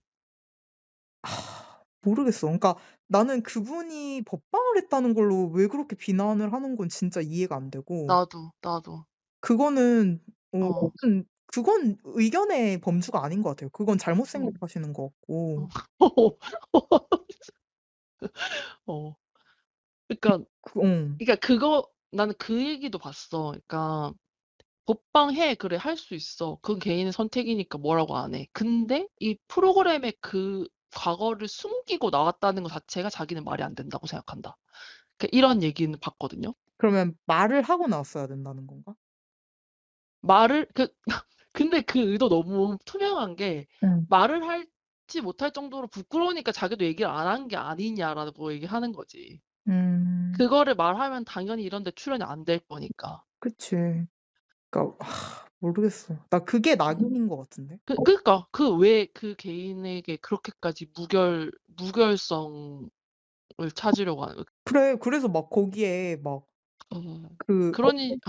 모르겠어. 그러니까 나는 그분이 법방을 했다는 걸로 왜 그렇게 비난을 하는 건 진짜 이해가 안 되고 나도, 나도. 그거는 어. 무슨 그건 의견의 범주가 아닌 것 같아요. 그건 잘못 음. 생각하시는 것 같고. 어. 어. 그러니까 나는 그 얘기도 봤어. 그러니까 "법방해. 그래 할 수 있어. 그건 개인의 선택이니까 뭐라고 안 해." 근데 이 프로그램에 그 과거를 숨기고 나왔다는 거 자체가 자기는 말이 안 된다고 생각한다. 이런 얘기는 봤거든요. 그러면 말을 하고 나왔어야 된다는 건가? 말을 근데 그 의도 너무 투명한 게 음. 말을 하지 못할 정도로 부끄러우니까 자기도 얘기를 안 한 게 아니냐라고 얘기하는 거지. 음. 그거를 말하면 당연히 이런 데 출연이 안 될 거니까. 그치. 그러니까 모르겠어. 나 그게 음. 낙인인 것 같은데. 그러니까 왜 그 개인에게 그렇게까지 무결성을 찾으려고 하는 그래 그래서 막 거기에 막 어. 그 그러니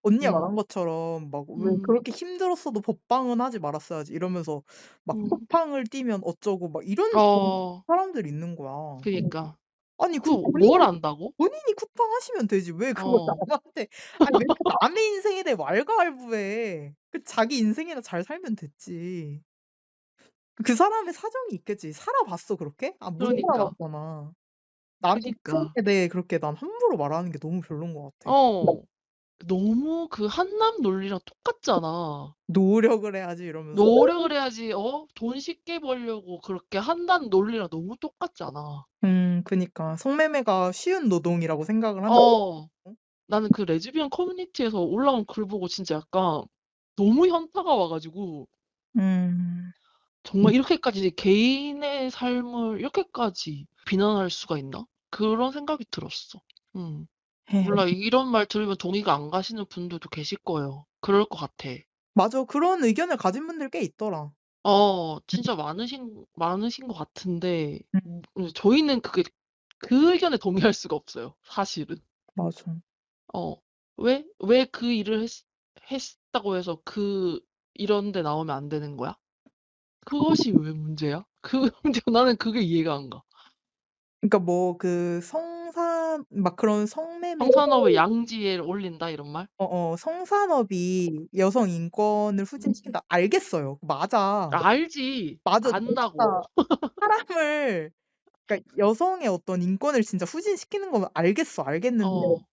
언니가 음. 말한 것처럼 막 "왜 음. 그렇게 힘들었어도 법방은 하지 말았어야지." 이러면서 막 음. 쿠팡을 뛰면 어쩌고 막 이런 식으로 어. 사람들이 있는 거야. 그니까. 아니 그럼 뭘 안다고? 본인이 쿠팡 하시면 되지 왜 그걸 어. 남한테 아니 왜 또 남의 인생에 대해 왈가왈부해. 자기 인생이나 잘 살면 됐지. 그 사람의 사정이 있겠지. 살아봤어 그렇게? 못 그러니까. 살아봤잖아. 남의 그니까. 인생에 대해 그렇게 난 함부로 말하는 게 너무 별론 것 같아. 어. 너무 그 한남 논리랑 똑같잖아. 노력을 해야지 이러면서. 노력을 해야지 돈 쉽게 벌려고 그렇게 한다는 논리랑 너무 똑같잖아. 그니까. 성매매가 쉬운 노동이라고 생각을 한다. 어. 나는 그 레즈비언 커뮤니티에서 올라온 글 보고 진짜 약간 너무 현타가 와 가지고 음. 정말 이렇게까지 개인의 삶을 이렇게까지 비난할 수가 있나? 그런 생각이 들었어. 음. 예. 몰라. 이런 말 들으면 동의가 안 가시는 분들도 계실 거예요. 그럴 것 같아. 맞아. 그런 의견을 가진 분들 꽤 있더라. 음. 진짜 많으신 것 같은데 음. 저희는 그 의견에 동의할 수가 없어요, 사실은. 맞아. 어. 왜 그 일을 했다고 해서 이런 데 나오면 안 되는 거야? 그것이 왜 문제야? 나는 그게 이해가 안 가. 그러니까 뭐 성산 막 그런 성매매 "성산업의 양지에 올린다." 이런 말? 성산업이 여성 인권을 후진시킨다. 알겠어요. 맞아. 알지. 맞아. 안다고. 내가 사람을 그러니까 여성의 어떤 인권을 진짜 후진시키는 거면 알겠어. 알겠는데 어.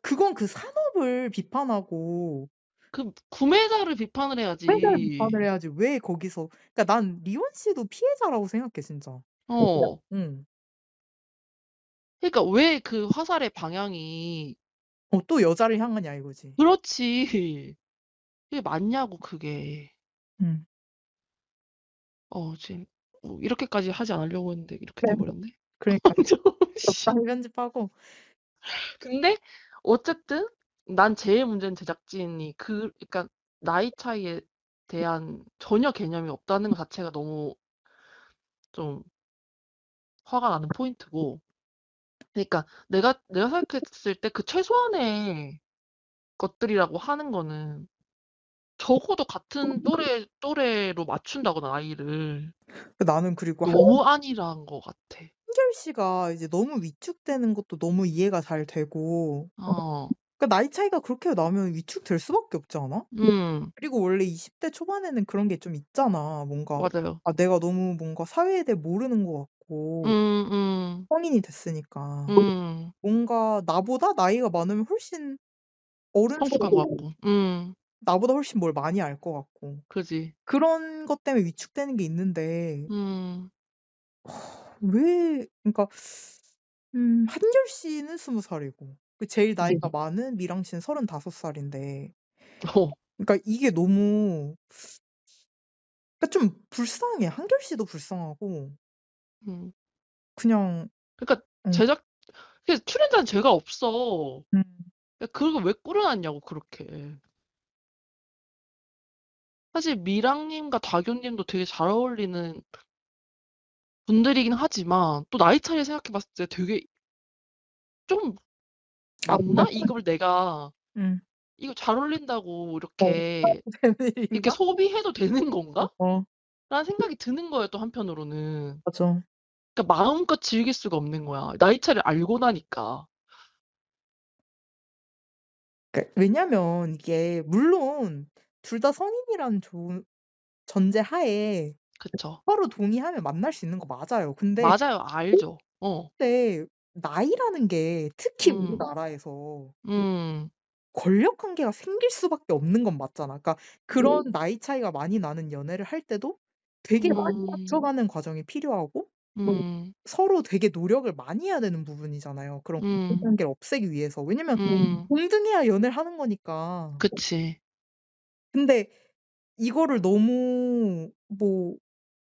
그건 그 산업을 비판하고 그 구매자를 비판을 피해자를 비판을 해야지. 해야지 왜 거기서 그러니까 난 리원 씨도 피해자라고 생각해 진짜. 어. 응. 그러니까 왜 그 화살의 방향이 또 여자를 향하냐 이거지. 그렇지. 그게 맞냐고 그게. 음. 지금 뭐 이렇게까지 하지 않으려고 했는데 이렇게 네. 돼 버렸네. 그러니까 좀 씨. 적당히 편집하고 근데 어쨌든 난 제일 문제는 제작진이 그러니까 나이 차이에 대한 전혀 개념이 없다는 것 자체가 너무 좀 화가 나는 포인트고. 그러니까 내가 생각했을 때 그 최소한의 것들이라고 하는 거는 적어도 같은 또래로 맞춘다고 나이를. 나는 그리고 너무 안일한 것 같아. 한결 씨가 이제 너무 위축되는 것도 너무 이해가 잘 되고 어. 그러니까 나이 차이가 그렇게 나면 위축될 수밖에 없지 않아? 음. 그리고 원래 20대 초반에는 그런 게 좀 있잖아. 뭔가 맞아요. 내가 너무 뭔가 사회에 대해 모르는 것 같고 음. 성인이 됐으니까. 음. 뭔가 나보다 나이가 많으면 훨씬 성숙한 것 어른스럽고 같고. 나보다 훨씬 뭘 많이 알 것 같고 그지. 그런 것 때문에 위축되는 게 있는데 음. 왜 그러니까 한결 씨는 20 살이고 그 제일 나이가 많은 미랑 씨는 35 살인데 어. 그러니까 이게 너무 그러니까 좀 불쌍해. 한결 씨도 불쌍하고 음. 그냥 그러니까 어 제작 그 출연자는 죄가 없어. 음 그걸 왜 꾸려 놨냐고 그렇게. 사실 미랑 님과 다교 님도 되게 잘 어울리는 분들이긴 하지만 또 나이 차이를 생각해 봤을 때 되게 좀 나보다? 맞나? 이걸 내가 음. 이거 잘 어울린다고 어 되는 이렇게 일인가? 소비해도 되는 건가? 어 라는 생각이 드는 거예요, 또 한편으로는. 맞아. 그러니까 마음껏 즐길 수가 없는 거야. 나이 차이를 알고 나니까. 그러니까 왜냐면 이게 물론 둘 다 성인이라는 좋은 전제하에 그쵸. 서로 동의하면 만날 수 있는 거 맞아요. 근데 맞아요. 알죠. 근데 나이라는 게 특히 음. 우리나라에서 음. 권력 관계가 생길 수밖에 없는 건 맞잖아. 그러니까 그런 나이 차이가 많이 나는 연애를 할 때도 되게 많이 음. 맞춰가는 과정이 필요하고 음. 서로 되게 노력을 많이 해야 되는 부분이잖아요, 그런 권력 음. 관계를 없애기 위해서. 왜냐면 음. 동등해야 연애를 하는 거니까. 그치. 근데 이거를 너무 "뭐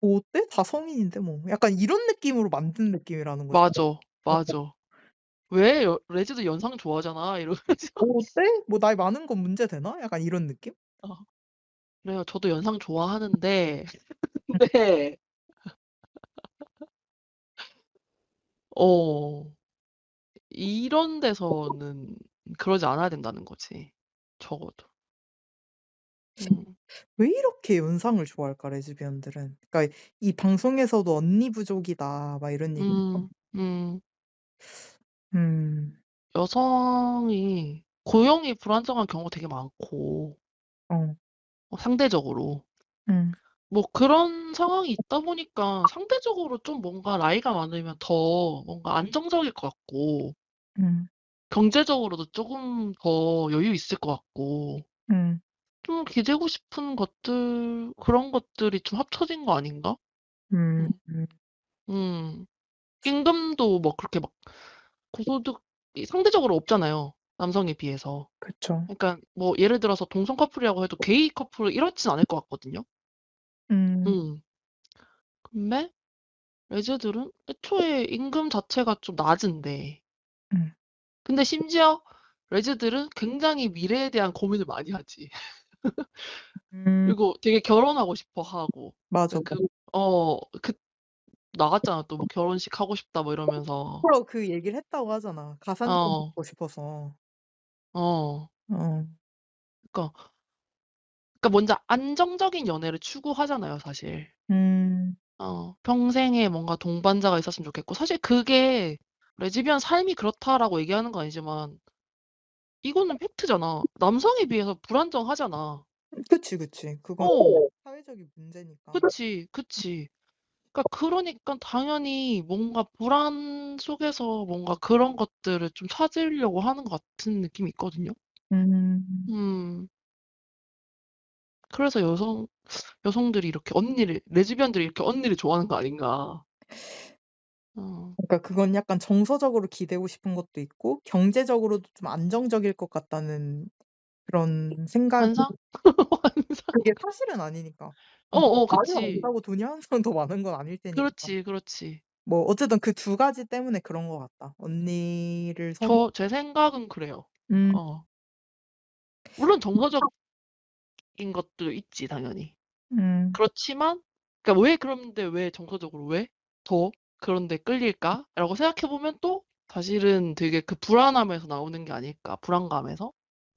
어때? 다 성인인데 뭐." 약간 이런 느낌으로 만든 느낌이라는 거지. 맞아. 어 맞아. "왜 레즈도 연상 좋아하잖아." 이러면서. "뭐 어때? 뭐 나이 많은 건 문제 되나?" 약간 이런 느낌? 어. 그래요. 저도 연상 좋아하는데 음. 네. 어. 이런 데서는 그러지 않아야 된다는 거지. 적어도. 음. 왜 이렇게 연상을 좋아할까 레즈비언들은. 그러니까 이 방송에서도 "언니 부족이다." 막 이런 얘기 음. 음. 음. 여성이 고용이 불안정한 경우가 되게 많고 어. 상대적으로. 음. 뭐 그런 상황이 있다 보니까 상대적으로 좀 뭔가 나이가 많으면 더 뭔가 안정적일 것 같고 음. 경제적으로도 쪼금 더 여유 있을 것 같고 음. 좀 기대고 싶은 것들 그런 것들이 좀 합쳐진 거 아닌가? 음. 음. 음. 임금도 뭐 그렇게 막 고소득이 상대적으로 없잖아요, 남성에 비해서. 그쵸. 그러니까 뭐 예를 들어서 동성 커플이라고 해도 게이 커플 이렇진 않을 것 같거든요. 음. 음. 근데 레즈들은 애초에 임금 자체가 좀 낮은데 음. 근데 심지어 레즈들은 굉장히 미래에 대한 고민을 많이 하지. 음. 그리고 되게 결혼하고 싶어 하고. 맞아, 그 맞아. 그 어 그 나갔잖아 또 뭐 "결혼식 하고 싶다." 뭐 이러면서. 일부러 그 얘기를 했다고 하잖아. 가산점 어. 받고 싶어서. 어. 어. 그러니까 먼저 안정적인 연애를 추구하잖아요 사실. 음. 평생에 뭔가 동반자가 있었으면 좋겠고 사실 그게 "레즈비언 삶이 그렇다."라고 얘기하는 건 아니지만 이거는 팩트잖아. 남성에 비해서 불안정하잖아. 그치, 그치. 그건 어. 사회적인 문제니까. 그치, 그치. 그러니까 당연히 뭔가 불안 속에서 뭔가 그런 것들을 좀 찾으려고 하는 것 같은 느낌이 있거든요. 음. 음, 그래서 여성들이 이렇게 언니를, 레즈비언들이 이렇게 언니를 좋아하는 거 아닌가. 어, 그러니까 그건 약간 정서적으로 기대고 싶은 것도 있고 경제적으로도 좀 안정적일 것 같다는 그런 생각이 환상? 환상? 그게 사실은 아니니까. 말이 그치. 많다고 돈이 항상 더 많은 건 아닐 테니까. 그렇지, 그렇지. 뭐 어쨌든 그 두 가지 때문에 그런 것 같다. 언니를 선 제 생각은 그래요. 음. 어, 물론 정서적인 것도 있지, 당연히. 음. 그렇지만, 그러니까 왜 그런데 왜 정서적으로 왜 더 그런데 끌릴까라고 생각해보면 또 사실은 되게 그 불안함에서 나오는 게 아닐까, 불안감에서.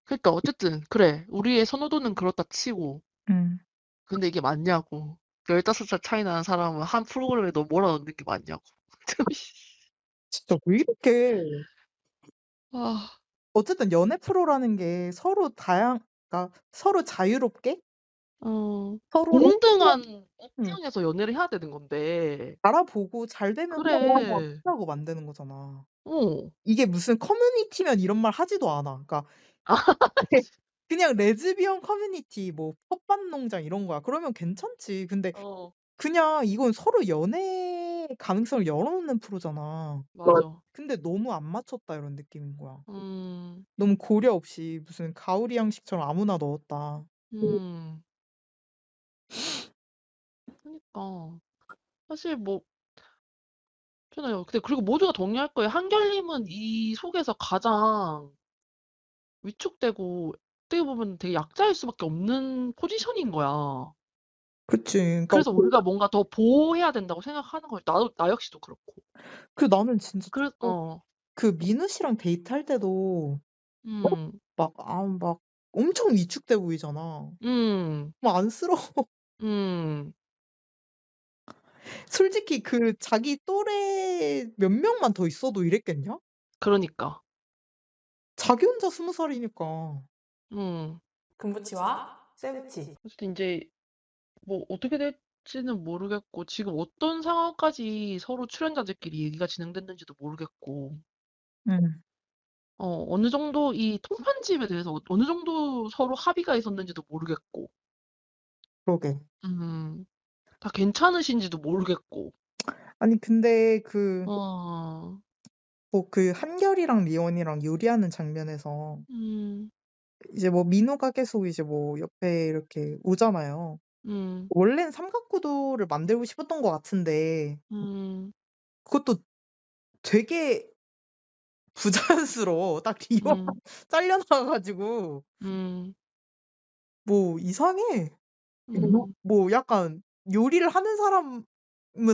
그러니까 어쨌든 그래, 우리의 선호도는 그렇다 치고, 음. 근데 이게 맞냐고. 15살 차이 나는 사람은 한 프로그램에 너 몰아넣는 게 맞냐고. 진짜 왜 이렇게 아, 어쨌든 연애 프로라는 게 서로 그러니까 서로 자유롭게 서로 동등한 응. 입장에서 연애를 해야 되는 건데. 알아보고 잘 되면 서로 그래. 하자고 만드는 거잖아. 어. 이게 무슨 커뮤니티면 이런 말 하지도 않아. 그러니까 그냥 레즈비언 커뮤니티 뭐 텃밭농장 이런 거야. 그러면 괜찮지. 근데 어, 그냥 이건 서로 연애 가능성을 열어놓는 프로잖아. 맞아. 근데 너무 안 맞췄다 이런 느낌인 거야. 음, 너무 고려 없이 무슨 가오리 양식처럼 아무나 넣었다. 음. 그러니까. 사실 뭐, 괜찮아요. 근데 그리고 모두가 동의할 거예요. 한결님은 이 속에서 가장 위축되고, 어떻게 보면 되게 약자일 수밖에 없는 포지션인 거야. 그치. 그러니까 그래서 우리가 뭔가 더 보호해야 된다고 생각하는 거예요. 나 역시도 그렇고. 나는 진짜 그래, 그 민우 씨랑 데이트할 때도 음, 막 엄청 위축돼 보이잖아. 음, 막 안쓰러워. 음. 솔직히 그 자기 또래 몇 명만 더 있어도 이랬겠냐? 그러니까. 자기 혼자 20살이니까. 음. 금부치와 세부치. 어쨌든 이제 뭐 어떻게 될지는 모르겠고, 지금 어떤 상황까지 서로 출연자들끼리 얘기가 진행됐는지도 모르겠고, 응, 어느 정도 이 통편집에 대해서 어느 정도 서로 합의가 있었는지도 모르겠고, 그러게. 음, 다 괜찮으신지도 모르겠고, 아니 근데 어, 뭐 한결이랑 리원이랑 요리하는 장면에서 음, 이제 뭐 민호가 계속 이제 뭐 옆에 이렇게 오잖아요. 음, 원래는 삼각구도를 만들고 싶었던 것 같은데 음, 그것도 되게 부자연스러워. 딱 리원만 음, 잘려 나와 가지고 음, 뭐 이상해. 음, 뭐 약간 요리를 하는 사람은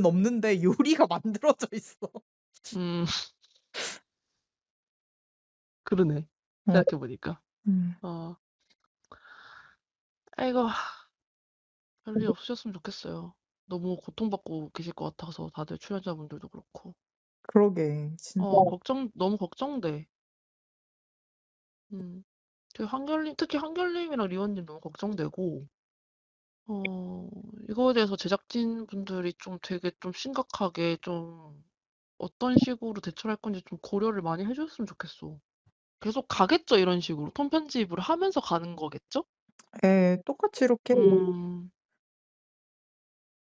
없는데 요리가 만들어져 있어. 음, 그러네. 어. 생각해보니까. 음. 어, 아이고, 별일 없으셨으면 좋겠어요. 너무 고통받고 계실 것 같아서 다들 출연자분들도 그렇고. 그러게. 진짜 너무 걱정돼. 음. 특히 한결님이랑 리원님 너무 걱정되고, 어, 이거에 대해서 제작진분들이 좀 되게 좀 심각하게 좀 어떤 식으로 대처할 건지 좀 고려를 많이 해줬으면 좋겠어. 계속 가겠죠, 이런 식으로. 톤 편집을 하면서 가는 거겠죠? 예. 똑같이 이렇게 음,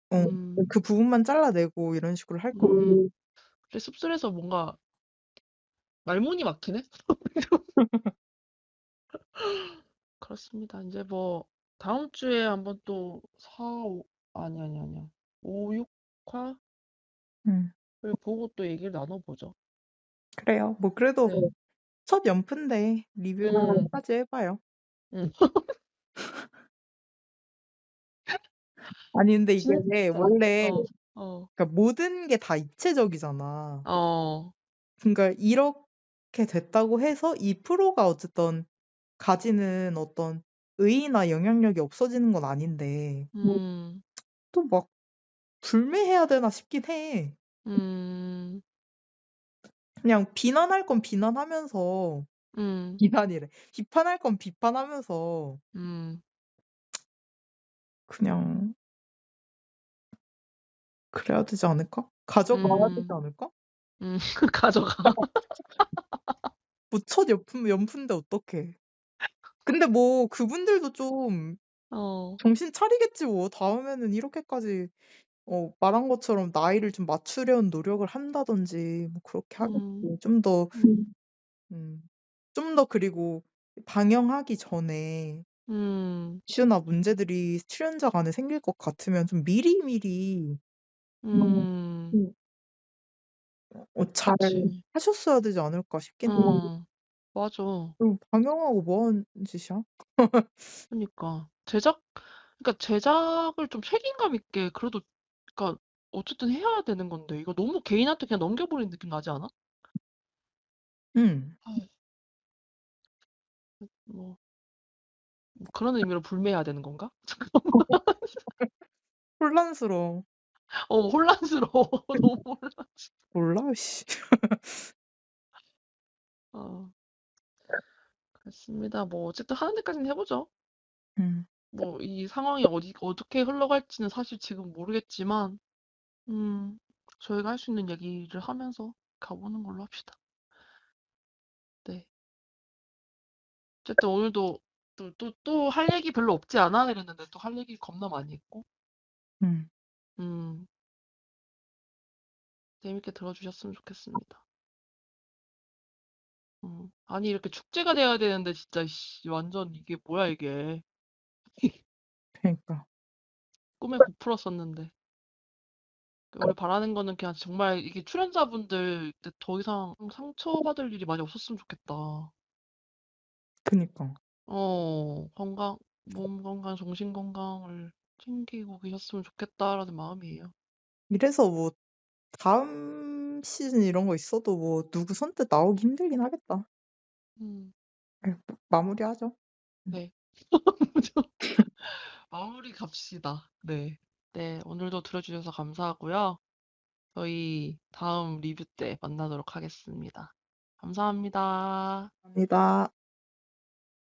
어 음, 그 부분만 잘라내고 이런 식으로 할 거고. 그래, 씁쓸해서 뭔가 말문이 막히네? 그렇습니다. 이제 뭐, 다음 주에 한번 또 4, 5, 아니야. 5, 6화를 음. 보고 또 얘기를 나눠보죠. 그래요. 뭐 그래도 네. 첫 연프인데 리뷰를 음, 까지 해 봐요. 음. 아니 근데 이게 진짜. 원래 어, 그러니까 모든 게 다 입체적이잖아. 어, 그러니까 이렇게 됐다고 해서 이 프로가 어쨌든 가지는 어떤 의의나 영향력이 없어지는 건 아닌데 음, 또 막 불매해야 되나 싶긴 해. 음, 그냥 비난할 건 비난하면서 음, 비난이래. 비판할 건 비판하면서 음. 그냥 그래야 되지 않을까? 가져가야 되지 음, 않을까? 가져가. 뭐 첫 연프인데 어떡해. 근데 뭐 그분들도 좀 어, 정신 차리겠지 뭐. 다음에는 이렇게까지 말한 것처럼 나이를 좀 맞추려는 노력을 한다든지 뭐 그렇게 음, 하겠지. 음. 좀 더 그리고 방영하기 전에 음, 이슈나 문제들이 출연자 간에 생길 것 같으면 좀 미리미리 음. 음, 음. 잘 그치. 하셨어야 되지 않을까 싶긴 해요. 맞아. 그리고 방영하고 뭐 하는 짓이야? 그러니까 그러니까 제작을 좀 책임감 있게 그래도 그러니까 어쨌든 해야 되는 건데 이거 너무 개인한테 그냥 넘겨버리는 느낌 나지 않아? 음. 아휴, 뭐, 뭐 그런 의미로 불매해야 되는 건가? 혼란스러워. 혼란스러워. 너무 혼란스러워. 몰라 씨. 어, 그렇습니다. 뭐 어쨌든 하는 데까지는 해보죠. 음. 뭐 이 상황이 어떻게 흘러갈지는 사실 지금 모르겠지만, 음, 저희가 할 수 있는 얘기를 하면서 가보는 걸로 합시다. 네. 어쨌든 오늘도 또 할 얘기 별로 없지 않아? 이랬는데 또 할 얘기 겁나 많이 있고, 음. 음, 재밌게 들어주셨으면 좋겠습니다. 아니, 이렇게 축제가 돼야 되는데, 진짜, 씨, 완전 이게 뭐야, 이게. 그러니까. 꿈에 부풀었었는데. 우리 바라는 거는 그냥 정말 이게 출연자분들 더 이상 상처받을 일이 많이 없었으면 좋겠다. 그니까. 몸 건강, 정신 건강을 챙기고 계셨으면 좋겠다라는 마음이에요. 이래서 뭐 다음 시즌 이런 거 있어도 뭐 누구 선뜻 나오기 힘들긴 하겠다. 음, 마무리하죠. 네. 마무리 갑시다. 네. 네, 오늘도 들어주셔서 감사하고요. 저희 다음 리뷰 때 만나도록 하겠습니다. 감사합니다. 감사합니다.